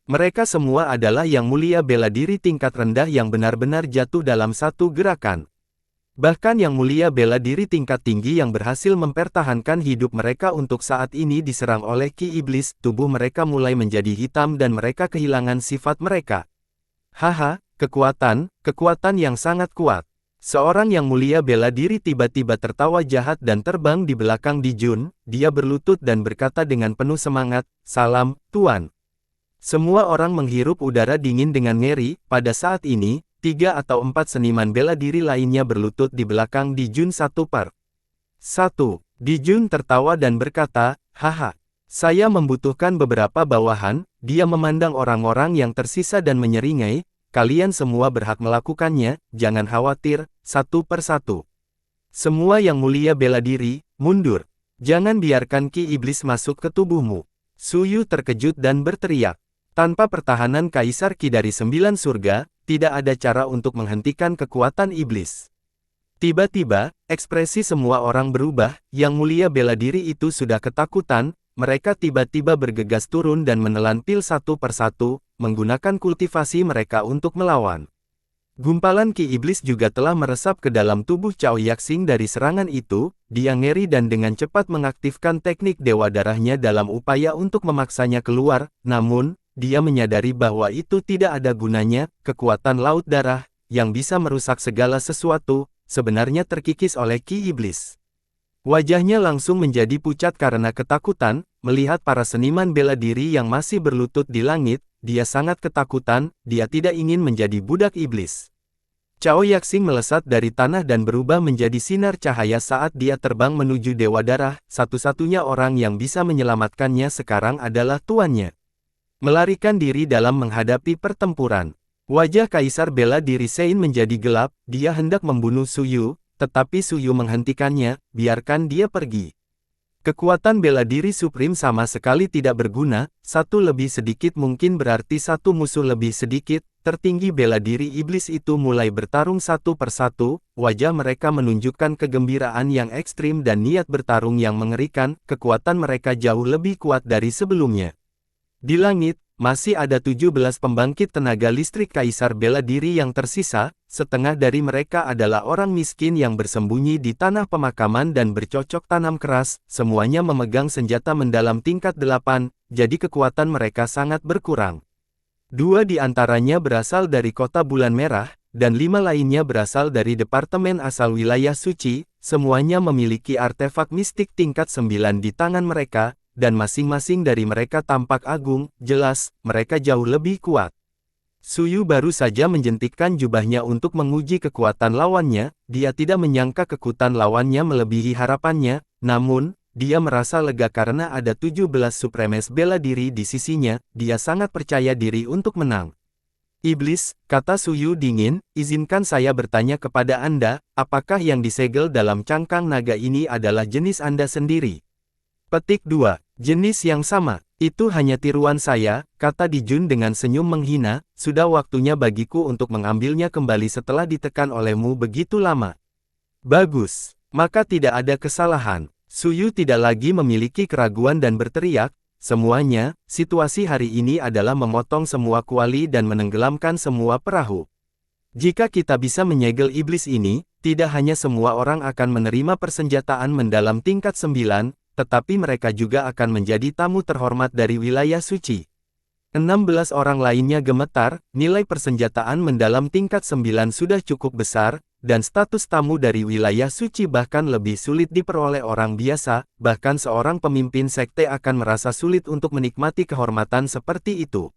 Mereka semua adalah yang mulia bela diri tingkat rendah yang benar-benar jatuh dalam satu gerakan. Bahkan yang mulia bela diri tingkat tinggi yang berhasil mempertahankan hidup mereka untuk saat ini diserang oleh Ki Iblis. Tubuh mereka mulai menjadi hitam dan mereka kehilangan sifat mereka. Haha, kekuatan yang sangat kuat. Seorang yang mulia bela diri tiba-tiba tertawa jahat dan terbang di belakang Di Jun. Dia berlutut dan berkata dengan penuh semangat, "Salam, Tuan." Semua orang menghirup udara dingin dengan ngeri. Pada saat ini, 3 atau 4 seniman bela diri lainnya berlutut di belakang Di Jun satu per satu. Di Jun tertawa dan berkata, "Haha, saya membutuhkan beberapa bawahan." Dia memandang orang-orang yang tersisa dan menyeringai, "Kalian semua berhak melakukannya, jangan khawatir, satu per satu. Semua yang mulia bela diri, mundur. Jangan biarkan Ki Iblis masuk ke tubuhmu." Su Yu terkejut dan berteriak. Tanpa pertahanan Kaisar Qi dari 9 surga, tidak ada cara untuk menghentikan kekuatan iblis. Tiba-tiba, ekspresi semua orang berubah. Yang mulia bela diri itu sudah ketakutan. Mereka tiba-tiba bergegas turun dan menelan pil satu per satu, menggunakan kultivasi mereka untuk melawan. Gumpalan Ki Iblis juga telah meresap ke dalam tubuh Cao Yaxing dari serangan itu. Dia ngeri dan dengan cepat mengaktifkan teknik Dewa Darahnya dalam upaya untuk memaksanya keluar. Namun, dia menyadari bahwa itu tidak ada gunanya. Kekuatan Laut Darah, yang bisa merusak segala sesuatu, sebenarnya terkikis oleh Ki Iblis. Wajahnya langsung menjadi pucat karena ketakutan. Melihat para seniman bela diri yang masih berlutut di langit, dia sangat ketakutan. Dia tidak ingin menjadi budak iblis. Cao Yaxing melesat dari tanah dan berubah menjadi sinar cahaya saat dia terbang menuju Dewa Darah. Satu-satunya orang yang bisa menyelamatkannya sekarang adalah tuannya. Melarikan diri dalam menghadapi pertempuran. Wajah Kaisar bela diri Sein menjadi gelap. Dia hendak membunuh Su Yu, tetapi Su Yu menghentikannya. Biarkan dia pergi. Kekuatan bela diri Supreme sama sekali tidak berguna. Satu lebih sedikit mungkin berarti satu musuh lebih sedikit. Tertinggi bela diri iblis itu mulai bertarung satu per satu. Wajah mereka menunjukkan kegembiraan yang ekstrim dan niat bertarung yang mengerikan. Kekuatan mereka jauh lebih kuat dari sebelumnya. Di langit, masih ada 17 pembangkit tenaga listrik Kaisar bela diri yang tersisa. Setengah dari mereka adalah orang miskin yang bersembunyi di tanah pemakaman dan bercocok tanam keras. Semuanya memegang senjata mendalam tingkat 8, jadi kekuatan mereka sangat berkurang. 2 di antaranya berasal dari kota Bulan Merah, dan 5 lainnya berasal dari Departemen Asal Wilayah Suci. Semuanya memiliki artefak mistik tingkat 9 di tangan mereka, dan masing-masing dari mereka tampak agung. Jelas, mereka jauh lebih kuat. Su Yu baru saja menjentikkan jubahnya untuk menguji kekuatan lawannya. Dia tidak menyangka kekuatan lawannya melebihi harapannya, namun, dia merasa lega karena ada 17 Supremes bela diri di sisinya. Dia sangat percaya diri untuk menang. "Iblis," kata Su Yu dingin, "izinkan saya bertanya kepada Anda, apakah yang disegel dalam cangkang naga ini adalah jenis Anda sendiri?" Petik 2. Jenis yang sama. "Itu hanya tiruan saya," kata Di Jun dengan senyum menghina. "Sudah waktunya bagiku untuk mengambilnya kembali setelah ditekan olehmu begitu lama." "Bagus. Maka tidak ada kesalahan." Suyu tidak lagi memiliki keraguan dan berteriak, semuanya, situasi hari ini adalah memotong semua kuali dan menenggelamkan semua perahu. Jika kita bisa menyegel iblis ini, tidak hanya semua orang akan menerima persenjataan mendalam tingkat 9, tetapi mereka juga akan menjadi tamu terhormat dari wilayah suci. 16 orang lainnya gemetar, nilai persenjataan mendalam tingkat 9 sudah cukup besar, dan status tamu dari wilayah suci bahkan lebih sulit diperoleh orang biasa, bahkan seorang pemimpin sekte akan merasa sulit untuk menikmati kehormatan seperti itu.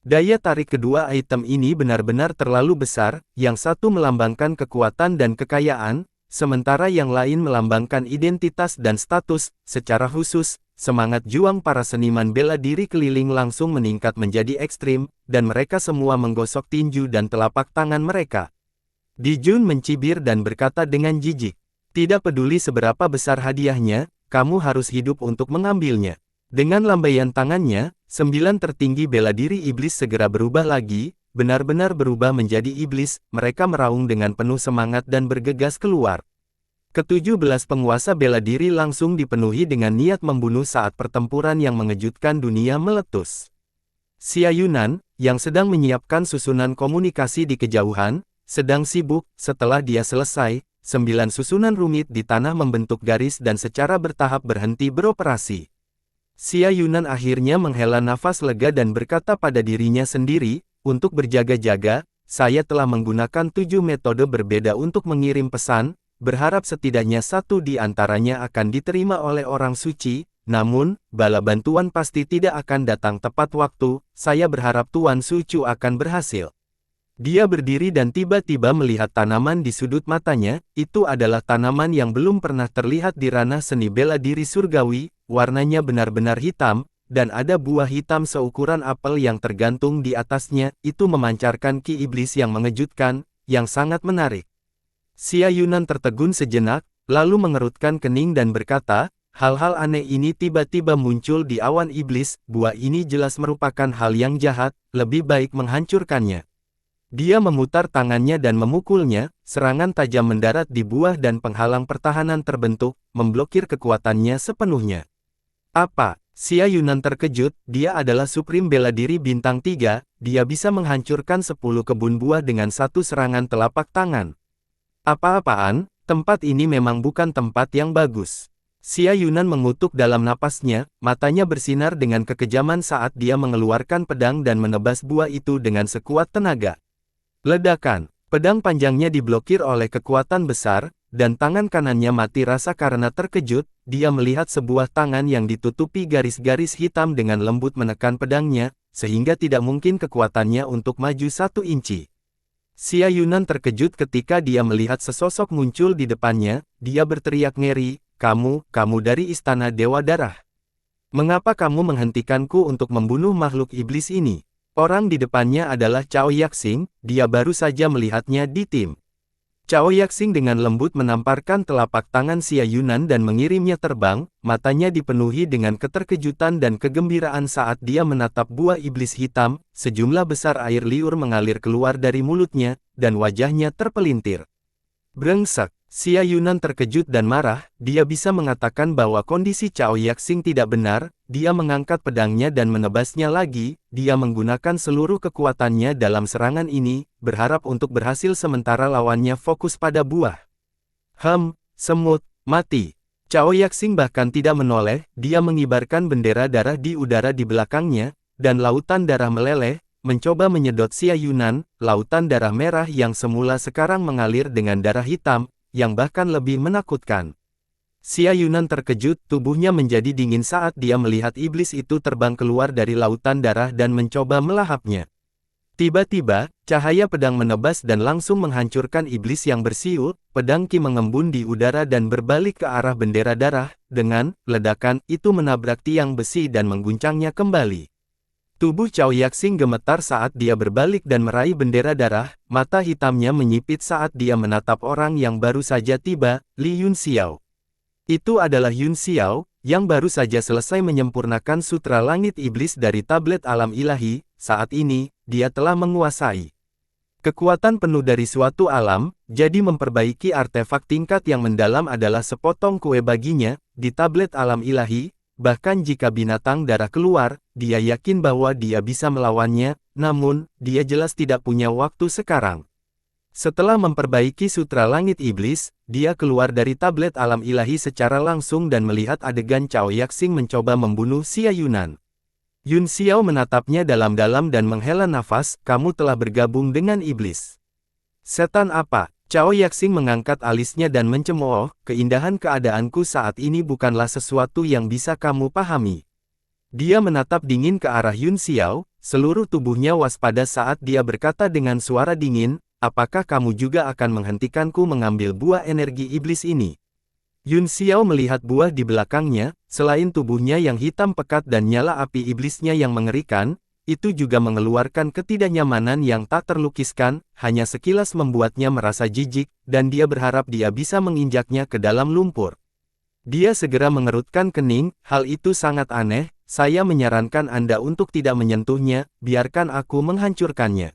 Daya tarik kedua item ini benar-benar terlalu besar, yang satu melambangkan kekuatan dan kekayaan, sementara yang lain melambangkan identitas dan status. Secara khusus, semangat juang para seniman bela diri keliling langsung meningkat menjadi ekstrim, dan mereka semua menggosok tinju dan telapak tangan mereka. Dijun mencibir dan berkata dengan jijik, "Tidak peduli seberapa besar hadiahnya, kamu harus hidup untuk mengambilnya." Dengan lambaian tangannya, 9 tertinggi bela diri iblis segera berubah lagi, benar-benar berubah menjadi iblis. Mereka meraung dengan penuh semangat dan bergegas keluar. Ke-17 penguasa bela diri langsung dipenuhi dengan niat membunuh saat pertempuran yang mengejutkan dunia meletus. Xia Yunan, yang sedang menyiapkan susunan komunikasi di kejauhan, sedang sibuk. Setelah dia selesai, 9 susunan rumit di tanah membentuk garis dan secara bertahap berhenti beroperasi. Xia Yunan akhirnya menghela nafas lega dan berkata pada dirinya sendiri, "Untuk berjaga-jaga, saya telah menggunakan 7 metode berbeda untuk mengirim pesan, berharap setidaknya satu di antaranya akan diterima oleh orang suci, namun, bala bantuan pasti tidak akan datang tepat waktu, saya berharap Tuan Sucu akan berhasil." Dia berdiri dan tiba-tiba melihat tanaman di sudut matanya. Itu adalah tanaman yang belum pernah terlihat di ranah seni bela diri surgawi, warnanya benar-benar hitam, dan ada buah hitam seukuran apel yang tergantung di atasnya. Itu memancarkan ki iblis yang mengejutkan, yang sangat menarik. Xia Yunan tertegun sejenak, lalu mengerutkan kening dan berkata, "Hal-hal aneh ini tiba-tiba muncul di awan iblis, buah ini jelas merupakan hal yang jahat, lebih baik menghancurkannya." Dia memutar tangannya dan memukulnya, serangan tajam mendarat di buah dan penghalang pertahanan terbentuk, memblokir kekuatannya sepenuhnya. "Apa?" Xia Yunan terkejut, dia adalah Supreme Bela Diri Bintang 3, dia bisa menghancurkan 10 kebun buah dengan satu serangan telapak tangan. "Apa-apaan, tempat ini memang bukan tempat yang bagus." Xia Yunan mengutuk dalam napasnya, matanya bersinar dengan kekejaman saat dia mengeluarkan pedang dan menebas buah itu dengan sekuat tenaga. Ledakan, pedang panjangnya diblokir oleh kekuatan besar, dan tangan kanannya mati rasa karena terkejut. Dia melihat sebuah tangan yang ditutupi garis-garis hitam dengan lembut menekan pedangnya, sehingga tidak mungkin kekuatannya untuk maju 1 inci. Xia Yunan terkejut ketika dia melihat sesosok muncul di depannya. Dia berteriak ngeri, kamu dari Istana Dewa Darah. Mengapa kamu menghentikanku untuk membunuh makhluk iblis ini?" Orang di depannya adalah Cao Yaxing, dia baru saja melihatnya di tim. Cao Yaxing dengan lembut menamparkan telapak tangan Xia Yunan dan mengirimnya terbang, matanya dipenuhi dengan keterkejutan dan kegembiraan saat dia menatap buah iblis hitam. Sejumlah besar air liur mengalir keluar dari mulutnya, dan wajahnya terpelintir. Brengsek, Xia Yunan terkejut dan marah, dia bisa mengatakan bahwa kondisi Cao Yaxing tidak benar. Dia mengangkat pedangnya dan menebasnya lagi. Dia menggunakan seluruh kekuatannya dalam serangan ini, berharap untuk berhasil sementara lawannya fokus pada buah. Semut, mati. Cao Yaxing bahkan tidak menoleh, dia mengibarkan bendera darah di udara di belakangnya, dan lautan darah meleleh, mencoba menyedot Xia Yunan. Lautan darah merah yang semula sekarang mengalir dengan darah hitam, yang bahkan lebih menakutkan. Xia Yunan terkejut, tubuhnya menjadi dingin saat dia melihat iblis itu terbang keluar dari lautan darah dan mencoba melahapnya. Tiba-tiba, cahaya pedang menebas dan langsung menghancurkan iblis yang bersiul. Pedang Qi mengembun di udara dan berbalik ke arah bendera darah. Dengan ledakan, itu menabrak tiang besi dan mengguncangnya kembali. Tubuh Cao Yaxing gemetar saat dia berbalik dan meraih bendera darah. Mata hitamnya menyipit saat dia menatap orang yang baru saja tiba, Li Yunxiao. Itu adalah Yunxiao, yang baru saja selesai menyempurnakan Sutra Langit Iblis dari tablet alam ilahi. Saat ini, dia telah menguasai Kekuatan penuh dari suatu alam, jadi memperbaiki artefak tingkat yang mendalam adalah sepotong kue baginya, di tablet alam ilahi, bahkan jika binatang darah keluar, dia yakin bahwa dia bisa melawannya, namun, dia jelas tidak punya waktu sekarang. Setelah memperbaiki sutra langit iblis, dia keluar dari tablet alam ilahi secara langsung dan melihat adegan Cao Yaxing mencoba membunuh Xia Yunan. Yun Xiao menatapnya dalam-dalam dan menghela nafas, kamu telah bergabung dengan iblis. Setan apa? Cao Yaxing mengangkat alisnya dan mencemooh, keindahan keadaanku saat ini bukanlah sesuatu yang bisa kamu pahami. Dia menatap dingin ke arah Yun Xiao, seluruh tubuhnya waspada saat dia berkata dengan suara dingin, apakah kamu juga akan menghentikanku mengambil buah energi iblis ini? Yun Xiao melihat buah di belakangnya, selain tubuhnya yang hitam pekat dan nyala api iblisnya yang mengerikan, itu juga mengeluarkan ketidaknyamanan yang tak terlukiskan, hanya sekilas membuatnya merasa jijik, dan dia berharap dia bisa menginjaknya ke dalam lumpur. Dia segera mengerutkan kening, hal itu sangat aneh, saya menyarankan Anda untuk tidak menyentuhnya, biarkan aku menghancurkannya.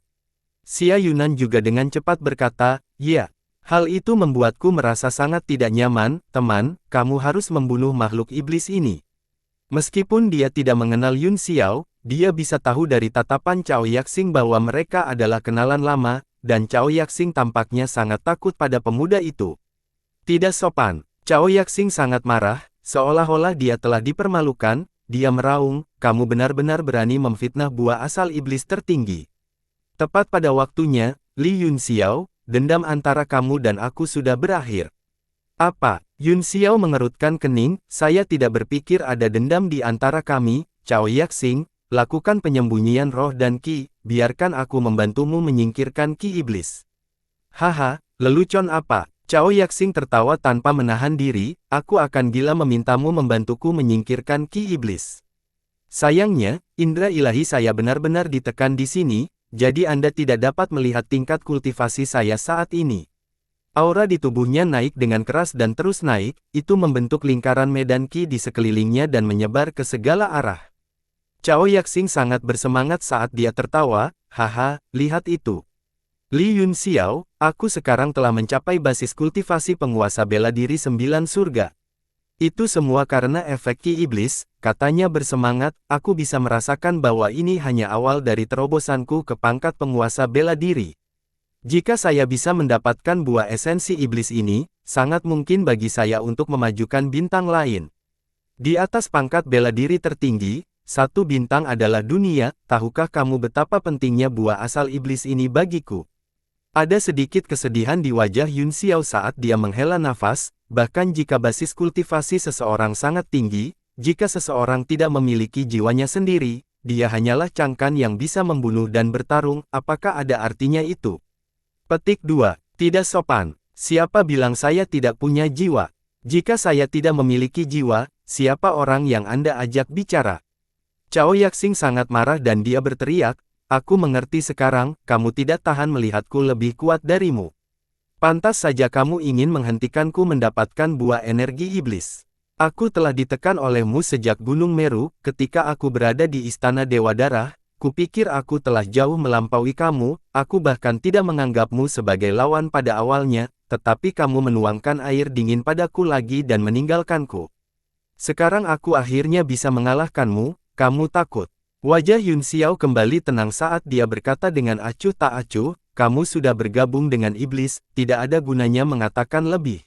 Xia Yunan juga dengan cepat berkata, ya. Hal itu membuatku merasa sangat tidak nyaman, teman, kamu harus membunuh makhluk iblis ini. Meskipun dia tidak mengenal Yun Xiao, dia bisa tahu dari tatapan Cao Yaxing bahwa mereka adalah kenalan lama, dan Cao Yaxing tampaknya sangat takut pada pemuda itu. Tidak sopan. Cao Yaxing sangat marah, seolah-olah dia telah dipermalukan, dia meraung, kamu benar-benar berani memfitnah buah asal iblis tertinggi. Tepat pada waktunya, Li Yun Xiao, dendam antara kamu dan aku sudah berakhir. Apa? Yun Xiao mengerutkan kening, saya tidak berpikir ada dendam di antara kami, Cao Yaxing, lakukan penyembunyian roh dan ki, biarkan aku membantumu menyingkirkan ki iblis. Haha, lelucon apa? Cao Yaxing tertawa tanpa menahan diri, aku akan gila memintamu membantuku menyingkirkan ki iblis. Sayangnya, indera ilahi saya benar-benar ditekan di sini, jadi Anda tidak dapat melihat tingkat kultivasi saya saat ini. Aura di tubuhnya naik dengan keras dan terus naik, itu membentuk lingkaran medan ki di sekelilingnya dan menyebar ke segala arah. Cao Yaxing sangat bersemangat saat dia tertawa, haha, lihat itu. Li Yun Xiao, aku sekarang telah mencapai basis kultivasi penguasa bela diri 9 surga. Itu semua karena efek ki iblis, katanya bersemangat, aku bisa merasakan bahwa ini hanya awal dari terobosanku ke pangkat penguasa bela diri. Jika saya bisa mendapatkan buah esensi iblis ini, sangat mungkin bagi saya untuk memajukan bintang lain. Di atas pangkat bela diri tertinggi, satu bintang adalah dunia, tahukah kamu betapa pentingnya buah asal iblis ini bagiku? Ada sedikit kesedihan di wajah Yun Xiao saat dia menghela nafas, bahkan jika basis kultivasi seseorang sangat tinggi, jika seseorang tidak memiliki jiwanya sendiri, dia hanyalah cangkan yang bisa membunuh dan bertarung, apakah ada artinya itu? Petik 2. Tidak sopan. Siapa bilang saya tidak punya jiwa? Jika saya tidak memiliki jiwa, siapa orang yang Anda ajak bicara? Cao Yaxing sangat marah dan dia berteriak, aku mengerti sekarang, kamu tidak tahan melihatku lebih kuat darimu. Pantas saja kamu ingin menghentikanku mendapatkan buah energi iblis. Aku telah ditekan olehmu sejak Gunung Meru, ketika aku berada di Istana Dewa Darah, kupikir aku telah jauh melampaui kamu, aku bahkan tidak menganggapmu sebagai lawan pada awalnya, tetapi kamu menuangkan air dingin padaku lagi dan meninggalkanku. Sekarang aku akhirnya bisa mengalahkanmu, kamu takut. Wajah Yun Xiao kembali tenang saat dia berkata dengan acuh tak acuh, kamu sudah bergabung dengan iblis, tidak ada gunanya mengatakan lebih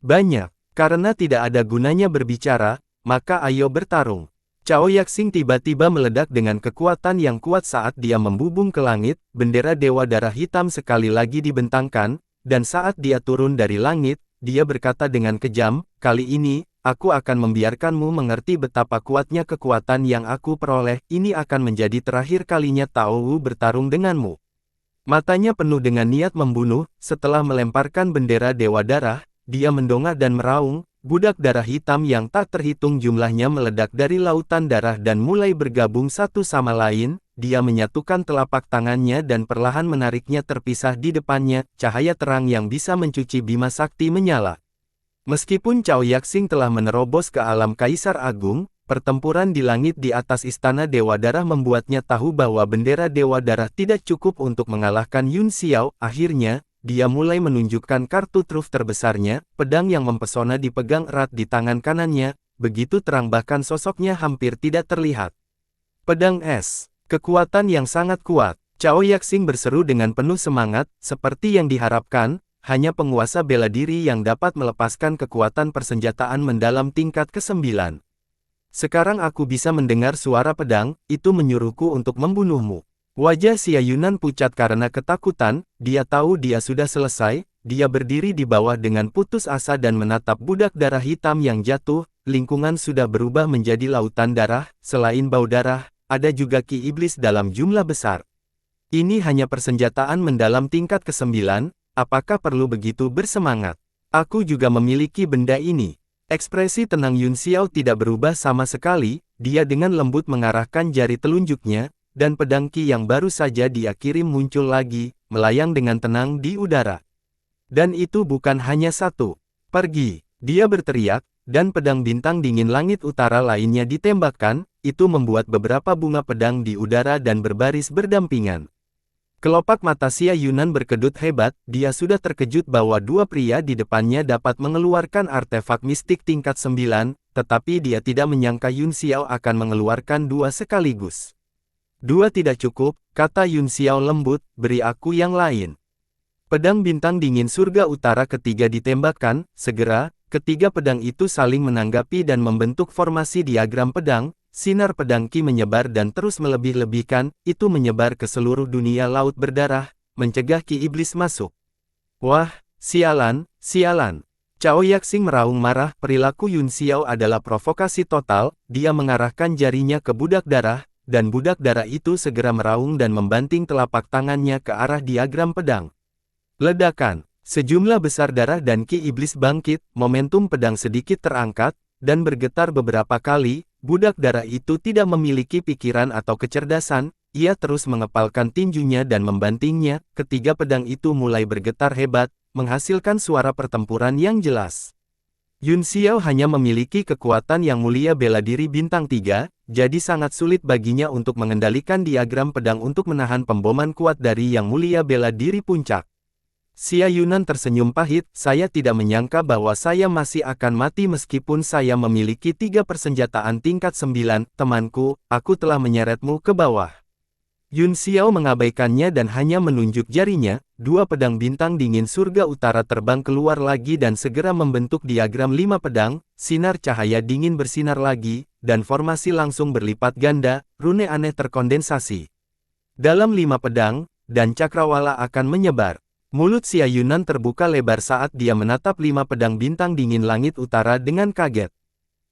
banyak. Karena tidak ada gunanya berbicara, maka ayo bertarung. Cao Yaxing tiba-tiba meledak dengan kekuatan yang kuat saat dia membubung ke langit, bendera Dewa Darah Hitam sekali lagi dibentangkan, dan saat dia turun dari langit, dia berkata dengan kejam, kali ini, aku akan membiarkanmu mengerti betapa kuatnya kekuatan yang aku peroleh, ini akan menjadi terakhir kalinya Tao Wu bertarung denganmu. Matanya penuh dengan niat membunuh, setelah melemparkan bendera Dewa Darah, dia mendongak dan meraung, budak darah hitam yang tak terhitung jumlahnya meledak dari lautan darah dan mulai bergabung satu sama lain, dia menyatukan telapak tangannya dan perlahan menariknya terpisah di depannya, cahaya terang yang bisa mencuci Bima Sakti menyala. Meskipun Cao Yaxing telah menerobos ke alam Kaisar Agung, pertempuran di langit di atas Istana Dewa Darah membuatnya tahu bahwa bendera Dewa Darah tidak cukup untuk mengalahkan Yun Xiao. Akhirnya, dia mulai menunjukkan kartu truf terbesarnya, pedang yang mempesona dipegang erat di tangan kanannya, begitu terang bahkan sosoknya hampir tidak terlihat. Pedang es, kekuatan yang sangat kuat. Cao Yaxing berseru dengan penuh semangat, seperti yang diharapkan. Hanya penguasa bela diri yang dapat melepaskan kekuatan persenjataan mendalam tingkat ke-9. Sekarang aku bisa mendengar suara pedang, itu menyuruhku untuk membunuhmu. Wajah Xia Yunan pucat karena ketakutan, dia tahu dia sudah selesai, dia berdiri di bawah dengan putus asa dan menatap budak darah hitam yang jatuh, lingkungan sudah berubah menjadi lautan darah, selain bau darah, ada juga ki iblis dalam jumlah besar. Ini hanya persenjataan mendalam tingkat ke-9, apakah perlu begitu bersemangat? Aku juga memiliki benda ini. Ekspresi tenang Yun Xiao tidak berubah sama sekali, dia dengan lembut mengarahkan jari telunjuknya, dan pedang ki yang baru saja dia kirim muncul lagi, melayang dengan tenang di udara. Dan itu bukan hanya satu. Pergi, dia berteriak, dan pedang bintang dingin langit utara lainnya ditembakkan, itu membuat beberapa bunga pedang di udara dan berbaris berdampingan. Kelopak mata Xia Yunan berkedut hebat, dia sudah terkejut bahwa dua pria di depannya dapat mengeluarkan artefak mistik tingkat 9, tetapi dia tidak menyangka Yun Xiao akan mengeluarkan dua sekaligus. Dua tidak cukup, kata Yun Xiao lembut, beri aku yang lain. Pedang bintang dingin surga utara ketiga ditembakkan, segera, ketiga pedang itu saling menanggapi dan membentuk formasi diagram pedang. Sinar pedang ki menyebar dan terus melebih-lebihkan, itu menyebar ke seluruh dunia laut berdarah, mencegah ki iblis masuk. Wah, sialan, sialan. Cao Yaxing meraung marah, perilaku Yun Xiao adalah provokasi total, dia mengarahkan jarinya ke budak darah, dan budak darah itu segera meraung dan membanting telapak tangannya ke arah diagram pedang. Ledakan, sejumlah besar darah dan ki iblis bangkit, momentum pedang sedikit terangkat, dan bergetar beberapa kali. Budak darah itu tidak memiliki pikiran atau kecerdasan, ia terus mengepalkan tinjunya dan membantingnya, ketiga pedang itu mulai bergetar hebat, menghasilkan suara pertempuran yang jelas. Yun Xiao hanya memiliki kekuatan yang mulia bela diri bintang 3, jadi sangat sulit baginya untuk mengendalikan diagram pedang untuk menahan pemboman kuat dari yang mulia bela diri puncak. Xia Yunan tersenyum pahit, saya tidak menyangka bahwa saya masih akan mati meskipun saya memiliki 3 persenjataan tingkat 9, temanku, aku telah menyeretmu ke bawah. Yun Xiao mengabaikannya dan hanya menunjuk jarinya, dua pedang bintang dingin surga utara terbang keluar lagi dan segera membentuk diagram 5 pedang, sinar cahaya dingin bersinar lagi, dan formasi langsung berlipat ganda, rune aneh terkondensasi. Dalam 5 pedang, dan cakrawala akan menyebar. Mulut Xia Yunan terbuka lebar saat dia menatap 5 pedang bintang dingin langit utara dengan kaget.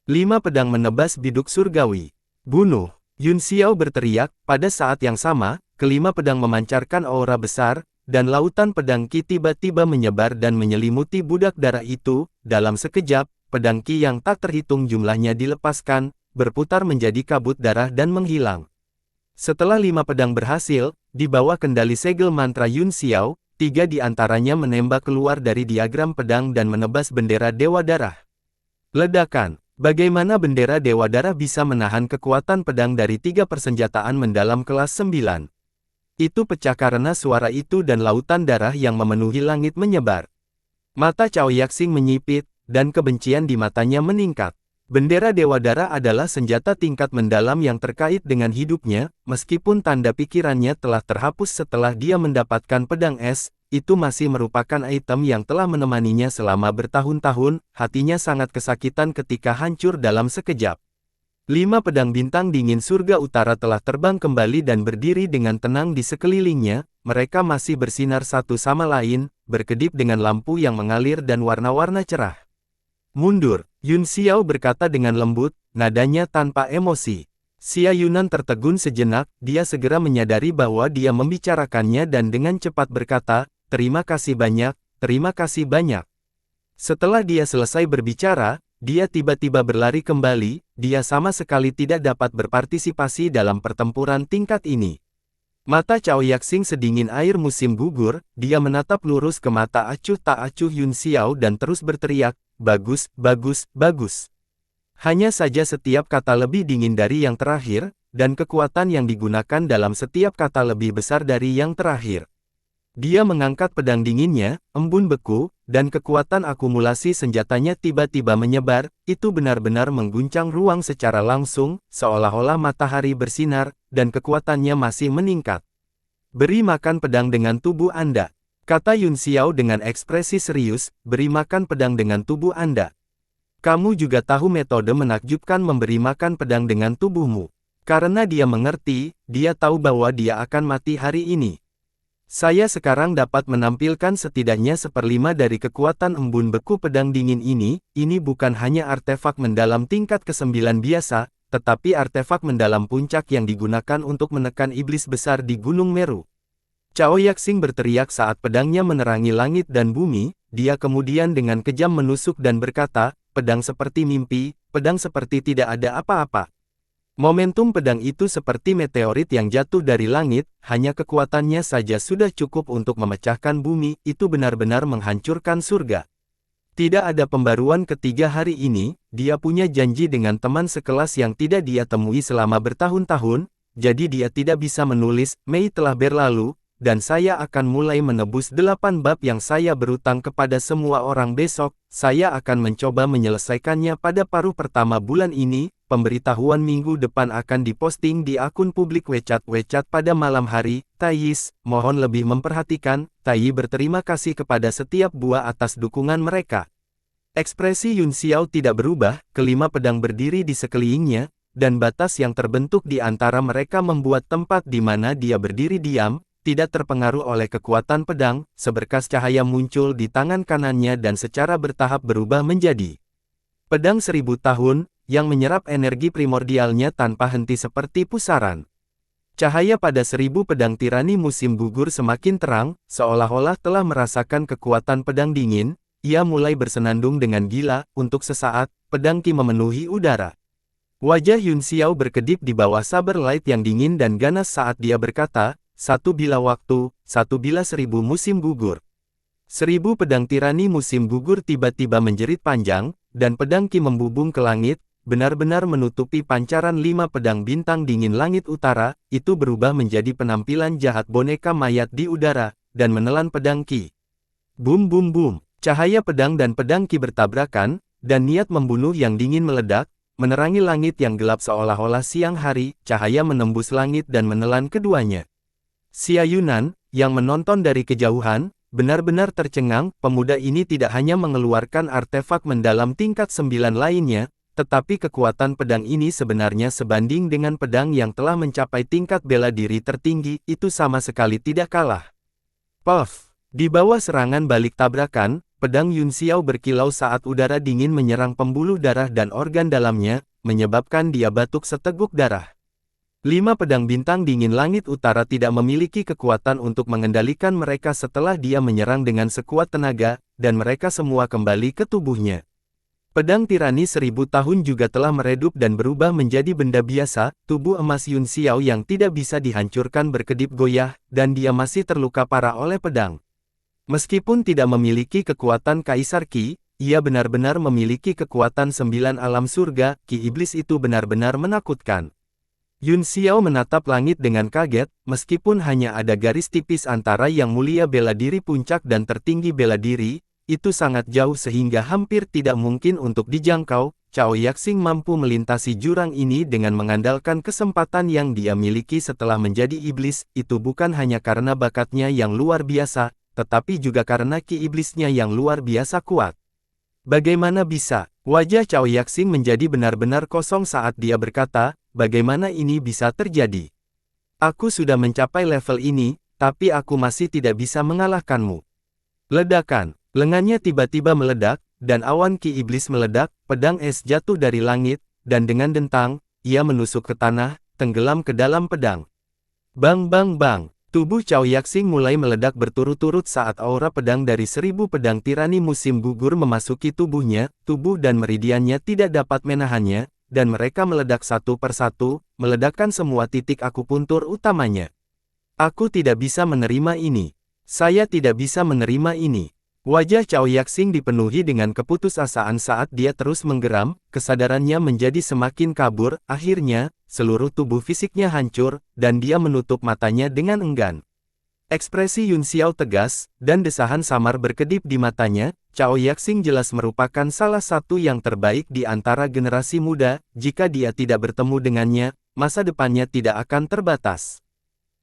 5 pedang menebas biduk surgawi. Bunuh! Yun Xiao berteriak, pada saat yang sama, kelima pedang memancarkan aura besar, dan lautan pedang ki tiba-tiba menyebar dan menyelimuti budak darah itu, dalam sekejap, pedang ki yang tak terhitung jumlahnya dilepaskan, berputar menjadi kabut darah dan menghilang. Setelah 5 pedang berhasil, di bawah kendali segel mantra Yun Xiao, 3 di antaranya menembak keluar dari diagram pedang dan menebas bendera Dewa Darah. Ledakan. Bagaimana bendera Dewa Darah bisa menahan kekuatan pedang dari 3 persenjataan mendalam kelas 9? Itu pecah karena suara itu dan lautan darah yang memenuhi langit menyebar. Mata Cao Yaxing menyipit, dan kebencian di matanya meningkat. Bendera Dewa Darah adalah senjata tingkat mendalam yang terkait dengan hidupnya, meskipun tanda pikirannya telah terhapus setelah dia mendapatkan pedang es, itu masih merupakan item yang telah menemaninya selama bertahun-tahun, hatinya sangat kesakitan ketika hancur dalam sekejap. 5 pedang bintang dingin surga utara telah terbang kembali dan berdiri dengan tenang di sekelilingnya, mereka masih bersinar satu sama lain, berkedip dengan lampu yang mengalir dan warna-warna cerah. Mundur, Yun Xiao berkata dengan lembut, nadanya tanpa emosi. Xia Yunan tertegun sejenak, dia segera menyadari bahwa dia membicarakannya dan dengan cepat berkata, terima kasih banyak, terima kasih banyak. Setelah dia selesai berbicara, dia tiba-tiba berlari kembali, dia sama sekali tidak dapat berpartisipasi dalam pertempuran tingkat ini. Mata Cao Yaxing sedingin air musim gugur, dia menatap lurus ke mata acuh tak acuh Yun Xiao dan terus berteriak, bagus, bagus, bagus. Hanya saja setiap kata lebih dingin dari yang terakhir, dan kekuatan yang digunakan dalam setiap kata lebih besar dari yang terakhir. Dia mengangkat pedang dinginnya, embun beku, dan kekuatan akumulasi senjatanya tiba-tiba menyebar, itu benar-benar mengguncang ruang secara langsung, seolah-olah matahari bersinar, dan kekuatannya masih meningkat. Beri makan pedang dengan tubuh Anda. Kata Yun Xiao dengan ekspresi serius, beri makan pedang dengan tubuh Anda. Kamu juga tahu metode menakjubkan memberi makan pedang dengan tubuhmu. Karena dia mengerti, dia tahu bahwa dia akan mati hari ini. Saya sekarang dapat menampilkan setidaknya 1/5 dari kekuatan embun beku pedang dingin ini bukan hanya artefak mendalam tingkat ke-9 biasa, tetapi artefak mendalam puncak yang digunakan untuk menekan iblis besar di Gunung Meru. Cao Yaxing berteriak saat pedangnya menerangi langit dan bumi, dia kemudian dengan kejam menusuk dan berkata, pedang seperti mimpi, pedang seperti tidak ada apa-apa. Momentum pedang itu seperti meteorit yang jatuh dari langit, hanya kekuatannya saja sudah cukup untuk memecahkan bumi, itu benar-benar menghancurkan surga. Tidak ada pembaruan ketiga hari ini, dia punya janji dengan teman sekelas yang tidak dia temui selama bertahun-tahun, jadi dia tidak bisa menulis, Mei telah berlalu, dan saya akan mulai menebus 8 bab yang saya berutang kepada semua orang besok, saya akan mencoba menyelesaikannya pada paruh pertama bulan ini. Pemberitahuan minggu depan akan diposting di akun publik WeChat pada malam hari. Taiyis, mohon lebih memperhatikan. Taiyi berterima kasih kepada setiap buah atas dukungan mereka. Ekspresi Yun Xiao tidak berubah, kelima pedang berdiri di sekelilingnya, dan batas yang terbentuk di antara mereka membuat tempat di mana dia berdiri diam, tidak terpengaruh oleh kekuatan pedang. Seberkas cahaya muncul di tangan kanannya dan secara bertahap berubah menjadi pedang 1000 tahun, yang menyerap energi primordialnya tanpa henti seperti pusaran. Cahaya pada 1000 pedang tirani musim gugur semakin terang, seolah-olah telah merasakan kekuatan pedang dingin, ia mulai bersenandung dengan gila, untuk sesaat, pedang Qi memenuhi udara. Wajah Yun Xiao berkedip di bawah saber light yang dingin dan ganas saat dia berkata, satu bila waktu, satu bila 1000 musim gugur. 1000 pedang tirani musim gugur tiba-tiba menjerit panjang, dan pedang Qi membubung ke langit, benar-benar menutupi pancaran 5 pedang bintang dingin langit utara, itu berubah menjadi penampilan jahat boneka mayat di udara, dan menelan pedang Qi. Bum bum bum, cahaya pedang dan pedang Qi bertabrakan, dan niat membunuh yang dingin meledak, menerangi langit yang gelap seolah-olah siang hari, cahaya menembus langit dan menelan keduanya. Xia Yunan, yang menonton dari kejauhan, benar-benar tercengang. Pemuda ini tidak hanya mengeluarkan artefak mendalam tingkat 9 lainnya, tetapi kekuatan pedang ini sebenarnya sebanding dengan pedang yang telah mencapai tingkat bela diri tertinggi, itu sama sekali tidak kalah. Puff! Di bawah serangan balik tabrakan, pedang Yun Xiao berkilau saat udara dingin menyerang pembuluh darah dan organ dalamnya, menyebabkan dia batuk seteguk darah. 5 pedang bintang dingin langit utara tidak memiliki kekuatan untuk mengendalikan mereka setelah dia menyerang dengan sekuat tenaga, dan mereka semua kembali ke tubuhnya. Pedang tirani 1000 tahun juga telah meredup dan berubah menjadi benda biasa, tubuh emas Yun Xiao yang tidak bisa dihancurkan berkedip goyah, dan dia masih terluka parah oleh pedang. Meskipun tidak memiliki kekuatan Kaisar Qi, ia benar-benar memiliki kekuatan 9 alam surga, Qi iblis itu benar-benar menakutkan. Yun Xiao menatap langit dengan kaget, meskipun hanya ada garis tipis antara yang mulia bela diri puncak dan tertinggi bela diri, itu sangat jauh sehingga hampir tidak mungkin untuk dijangkau. Cao Yaxing mampu melintasi jurang ini dengan mengandalkan kesempatan yang dia miliki setelah menjadi iblis, itu bukan hanya karena bakatnya yang luar biasa, tetapi juga karena Qi iblisnya yang luar biasa kuat. Bagaimana bisa? Wajah Cao Yaxing menjadi benar-benar kosong saat dia berkata, bagaimana ini bisa terjadi? Aku sudah mencapai level ini, tapi aku masih tidak bisa mengalahkanmu. Ledakan. Lengannya tiba-tiba meledak, dan awan Qi iblis meledak, pedang es jatuh dari langit, dan dengan dentang, ia menusuk ke tanah, tenggelam ke dalam pedang. Bang bang bang, tubuh Cao Yaxing mulai meledak berturut-turut saat aura pedang dari 1000 pedang tirani musim gugur memasuki tubuhnya, tubuh dan meridiannya tidak dapat menahannya, dan mereka meledak satu persatu, meledakkan semua titik akupuntur utamanya. Aku tidak bisa menerima ini. Saya tidak bisa menerima ini. Wajah Cao Yaxing dipenuhi dengan keputusasaan saat dia terus menggeram, kesadarannya menjadi semakin kabur, akhirnya, seluruh tubuh fisiknya hancur, dan dia menutup matanya dengan enggan. Ekspresi Yun Xiao tegas, dan desahan samar berkedip di matanya. Cao Yaxing jelas merupakan salah satu yang terbaik di antara generasi muda, jika dia tidak bertemu dengannya, masa depannya tidak akan terbatas.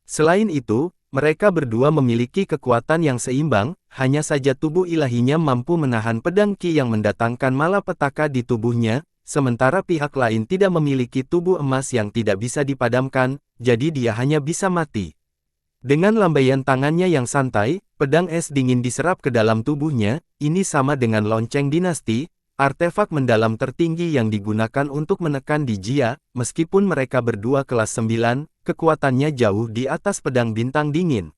Selain itu, mereka berdua memiliki kekuatan yang seimbang, hanya saja tubuh ilahinya mampu menahan pedang Qi yang mendatangkan malapetaka di tubuhnya, sementara pihak lain tidak memiliki tubuh emas yang tidak bisa dipadamkan, jadi dia hanya bisa mati. Dengan lambaian tangannya yang santai, pedang es dingin diserap ke dalam tubuhnya, ini sama dengan lonceng dinasti, artefak mendalam tertinggi yang digunakan untuk menekan di Jia, meskipun mereka berdua kelas 9, kekuatannya jauh di atas pedang bintang dingin.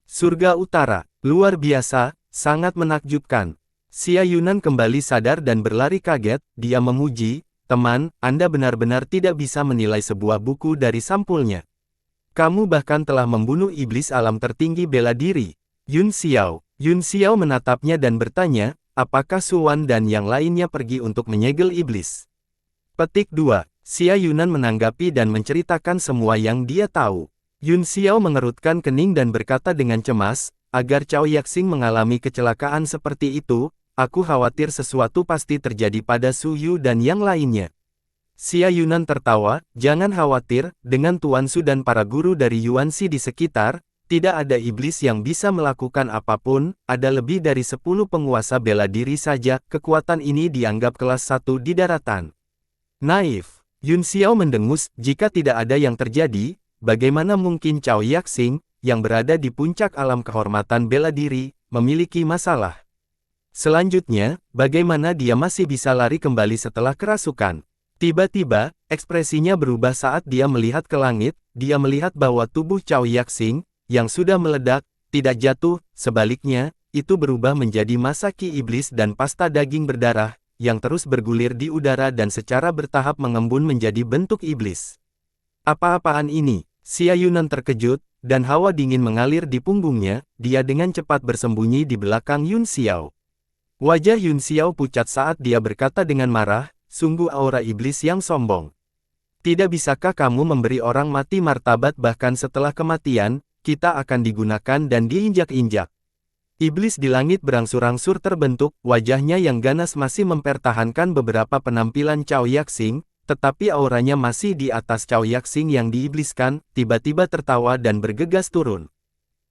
Surga Utara, luar biasa, sangat menakjubkan. Xia Yunan kembali sadar dan berlari kaget, dia memuji, teman, Anda benar-benar tidak bisa menilai sebuah buku dari sampulnya. Kamu bahkan telah membunuh iblis alam tertinggi bela diri. Yun Xiao menatapnya dan bertanya, apakah Suwan dan yang lainnya pergi untuk menyegel iblis? Petik 2. Xia Yunan menanggapi dan menceritakan semua yang dia tahu. Yun Xiao mengerutkan kening dan berkata dengan cemas, agar Cao Yaxing mengalami kecelakaan seperti itu, aku khawatir sesuatu pasti terjadi pada Su Yu dan yang lainnya. Xia Yunan tertawa, jangan khawatir, dengan Tuan Su dan para guru dari Yuanxi di sekitar, tidak ada iblis yang bisa melakukan apapun, ada lebih dari 10 penguasa bela diri saja, kekuatan ini dianggap kelas 1 di daratan. Naif. Yun Xiao mendengus, jika tidak ada yang terjadi, bagaimana mungkin Cao Yaxing, yang berada di puncak alam kehormatan bela diri, memiliki masalah? Selanjutnya, bagaimana dia masih bisa lari kembali setelah kerasukan? Tiba-tiba, ekspresinya berubah saat dia melihat ke langit, dia melihat bahwa tubuh Cao Yaxing, yang sudah meledak, tidak jatuh, sebaliknya, itu berubah menjadi massa Qi iblis dan pasta daging berdarah, yang terus bergulir di udara dan secara bertahap mengembun menjadi bentuk iblis. Apa-apaan ini? Xia Yunan terkejut, dan hawa dingin mengalir di punggungnya, dia dengan cepat bersembunyi di belakang Yun Xiao. Wajah Yun Xiao pucat saat dia berkata dengan marah, sungguh aura iblis yang sombong. Tidak bisakah kamu memberi orang mati martabat bahkan setelah kematian, kita akan digunakan dan diinjak-injak. Iblis di langit berangsur-angsur terbentuk, wajahnya yang ganas masih mempertahankan beberapa penampilan Cao Yaxing, tetapi auranya masih di atas Cao Yaxing yang diibliskan, tiba-tiba tertawa dan bergegas turun.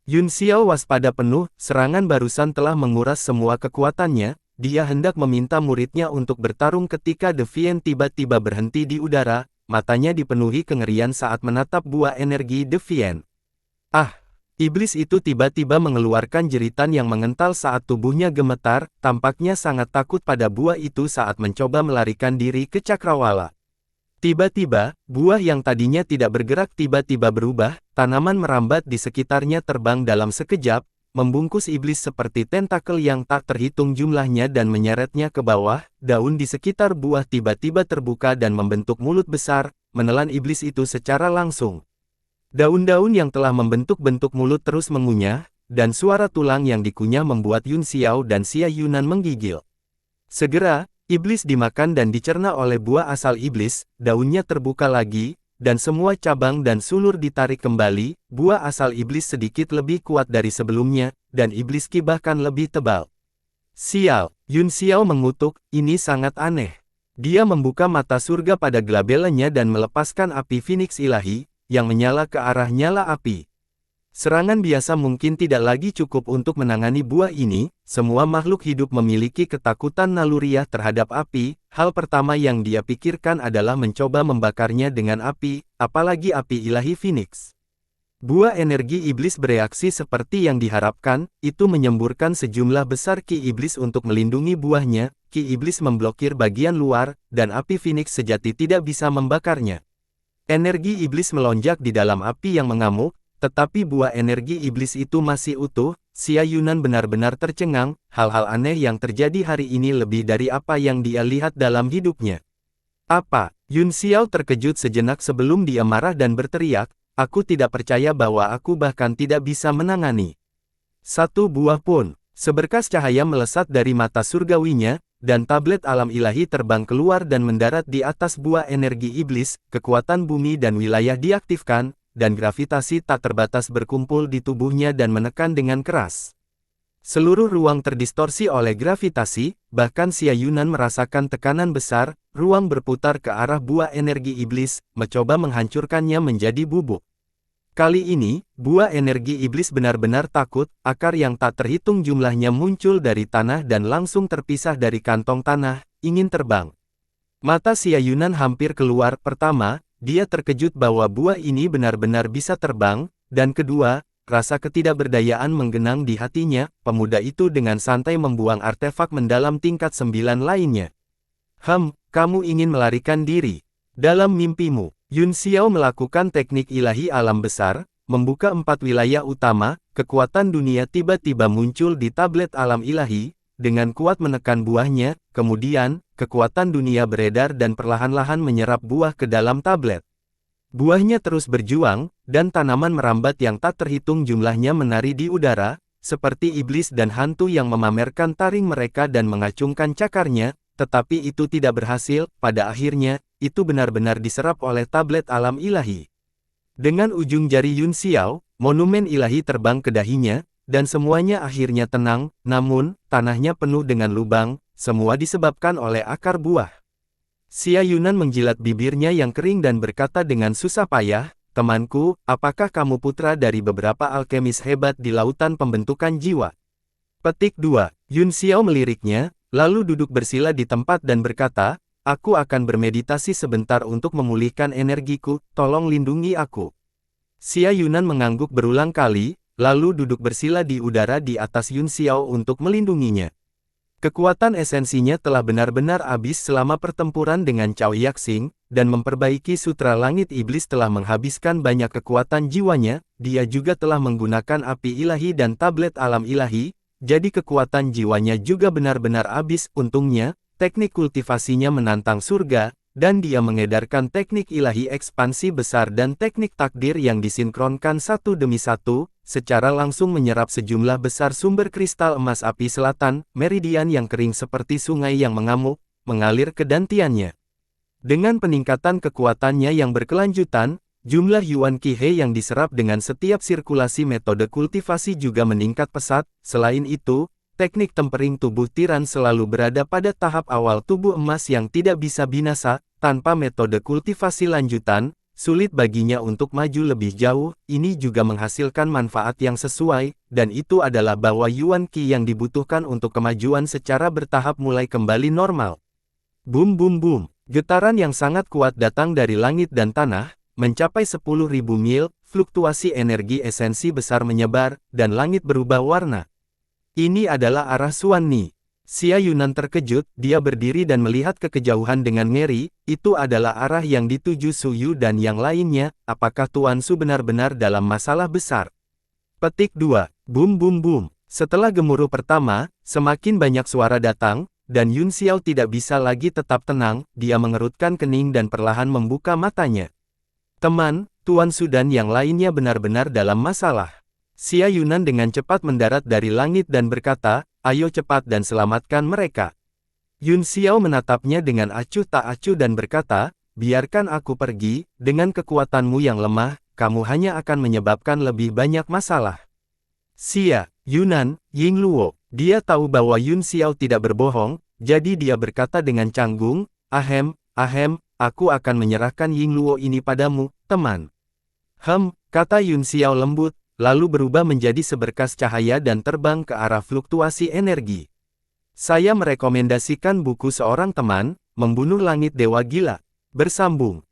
Yun Xiao waspada penuh, serangan barusan telah menguras semua kekuatannya. Dia hendak meminta muridnya untuk bertarung ketika Defiant tiba-tiba berhenti di udara, matanya dipenuhi kengerian saat menatap buah energi Defiant. Ah! Iblis itu tiba-tiba mengeluarkan jeritan yang mengental saat tubuhnya gemetar, tampaknya sangat takut pada buah itu saat mencoba melarikan diri ke Cakrawala. Tiba-tiba, buah yang tadinya tidak bergerak tiba-tiba berubah, tanaman merambat di sekitarnya terbang dalam sekejap, membungkus iblis seperti tentakel yang tak terhitung jumlahnya dan menyeretnya ke bawah, daun di sekitar buah tiba-tiba terbuka dan membentuk mulut besar, menelan iblis itu secara langsung. Daun-daun yang telah membentuk bentuk mulut terus mengunyah, dan suara tulang yang dikunyah membuat Yun Xiao dan Xia Yunan menggigil. Segera, iblis dimakan dan dicerna oleh buah asal iblis, daunnya terbuka lagi, dan semua cabang dan sulur ditarik kembali, buah asal iblis sedikit lebih kuat dari sebelumnya, dan iblis Qi bahkan lebih tebal. Sial, Yun Xiao mengutuk, ini sangat aneh. Dia membuka mata surga pada glabelanya dan melepaskan api Phoenix ilahi, yang menyala ke arah nyala api. Serangan biasa mungkin tidak lagi cukup untuk menangani buah ini, semua makhluk hidup memiliki ketakutan naluriah terhadap api, hal pertama yang dia pikirkan adalah mencoba membakarnya dengan api, apalagi api ilahi Phoenix. Buah energi iblis bereaksi seperti yang diharapkan, itu menyemburkan sejumlah besar Qi iblis untuk melindungi buahnya, Qi iblis memblokir bagian luar, dan api Phoenix sejati tidak bisa membakarnya. Energi iblis melonjak di dalam api yang mengamuk, tetapi buah energi iblis itu masih utuh. Xia Yunan benar-benar tercengang, hal-hal aneh yang terjadi hari ini lebih dari apa yang dia lihat dalam hidupnya. Apa? Yun Xiao terkejut sejenak sebelum dia marah dan berteriak, aku tidak percaya bahwa aku bahkan tidak bisa menangani satu buah pun. Seberkas cahaya melesat dari mata surgawinya, dan tablet alam ilahi terbang keluar dan mendarat di atas buah energi iblis, kekuatan bumi dan wilayah diaktifkan, dan gravitasi tak terbatas berkumpul di tubuhnya dan menekan dengan keras. Seluruh ruang terdistorsi oleh gravitasi, bahkan Xia Yunan merasakan tekanan besar, ruang berputar ke arah buah energi iblis, mencoba menghancurkannya menjadi bubuk. Kali ini, buah energi iblis benar-benar takut, akar yang tak terhitung jumlahnya muncul dari tanah dan langsung terpisah dari kantong tanah, ingin terbang. Mata Xia Yunan hampir keluar. Pertama, dia terkejut bahwa buah ini benar-benar bisa terbang, dan kedua, rasa ketidakberdayaan menggenang di hatinya. Pemuda itu dengan santai membuang artefak mendalam tingkat 9 lainnya. Kamu ingin melarikan diri. Dalam mimpimu, Yun Xiao melakukan teknik ilahi alam besar, membuka 4 wilayah utama, kekuatan dunia tiba-tiba muncul di tablet alam ilahi, dengan kuat menekan buahnya, kemudian, kekuatan dunia beredar dan perlahan-lahan menyerap buah ke dalam tablet. Buahnya terus berjuang, dan tanaman merambat yang tak terhitung jumlahnya menari di udara, seperti iblis dan hantu yang memamerkan taring mereka dan mengacungkan cakarnya, tetapi itu tidak berhasil. Pada akhirnya, itu benar-benar diserap oleh tablet alam ilahi. Dengan ujung jari Yun Xiao, monumen ilahi terbang ke dahinya, dan semuanya akhirnya tenang, namun, tanahnya penuh dengan lubang, semua disebabkan oleh akar buah. Xia Yunan menjilat bibirnya yang kering dan berkata dengan susah payah, "Temanku, apakah kamu putra dari beberapa alkemis hebat di lautan pembentukan jiwa?" Petik 2. Yun Xiao meliriknya, lalu duduk bersila di tempat dan berkata, "Aku akan bermeditasi sebentar untuk memulihkan energiku, tolong lindungi aku." Xia Yunan mengangguk berulang kali, lalu duduk bersila di udara di atas Yun Xiao untuk melindunginya. Kekuatan esensinya telah benar-benar habis selama pertempuran dengan Cao Yaxing, dan memperbaiki sutra langit iblis telah menghabiskan banyak kekuatan jiwanya. Dia juga telah menggunakan api ilahi dan tablet alam ilahi, jadi kekuatan jiwanya juga benar-benar habis. Untungnya, teknik kultivasinya menantang surga, dan dia mengedarkan teknik ilahi ekspansi besar dan teknik takdir yang disinkronkan satu demi satu, secara langsung menyerap sejumlah besar sumber kristal emas api selatan, meridian yang kering seperti sungai yang mengamuk, mengalir ke dantiannya. Dengan peningkatan kekuatannya yang berkelanjutan, jumlah Yuan Qi yang diserap dengan setiap sirkulasi metode kultivasi juga meningkat pesat. Selain itu, teknik tempering tubuh tiran selalu berada pada tahap awal tubuh emas yang tidak bisa binasa. Tanpa metode kultivasi lanjutan, sulit baginya untuk maju lebih jauh. Ini juga menghasilkan manfaat yang sesuai, dan itu adalah bahwa Yuan Qi yang dibutuhkan untuk kemajuan secara bertahap mulai kembali normal. Boom boom boom, getaran yang sangat kuat datang dari langit dan tanah, mencapai 10.000 mil, fluktuasi energi esensi besar menyebar, dan langit berubah warna. Ini adalah arah Xuan Ni. Xia Yunan terkejut, dia berdiri dan melihat ke kejauhan dengan ngeri. Itu adalah arah yang dituju Su Yu dan yang lainnya. Apakah Tuan Su benar-benar dalam masalah besar? Petik 2. Boom boom boom. Setelah gemuruh pertama, semakin banyak suara datang, dan Yun Xiao tidak bisa lagi tetap tenang. Dia mengerutkan kening dan perlahan membuka matanya. Teman, Tuan Su dan yang lainnya benar-benar dalam masalah. Xia Yunan dengan cepat mendarat dari langit dan berkata, "Ayo cepat dan selamatkan mereka." Yun Xiao menatapnya dengan acuh tak acuh dan berkata, "Biarkan aku pergi, dengan kekuatanmu yang lemah, kamu hanya akan menyebabkan lebih banyak masalah." Xia Yunan, Yingluo, dia tahu bahwa Yun Xiao tidak berbohong, jadi dia berkata dengan canggung, ahem, aku akan menyerahkan Yingluo ini padamu, teman." Kata Yun Xiao lembut, lalu berubah menjadi seberkas cahaya dan terbang ke arah fluktuasi energi. Saya merekomendasikan buku Seorang Teman, Membunuh Langit Dewa Gila. Bersambung.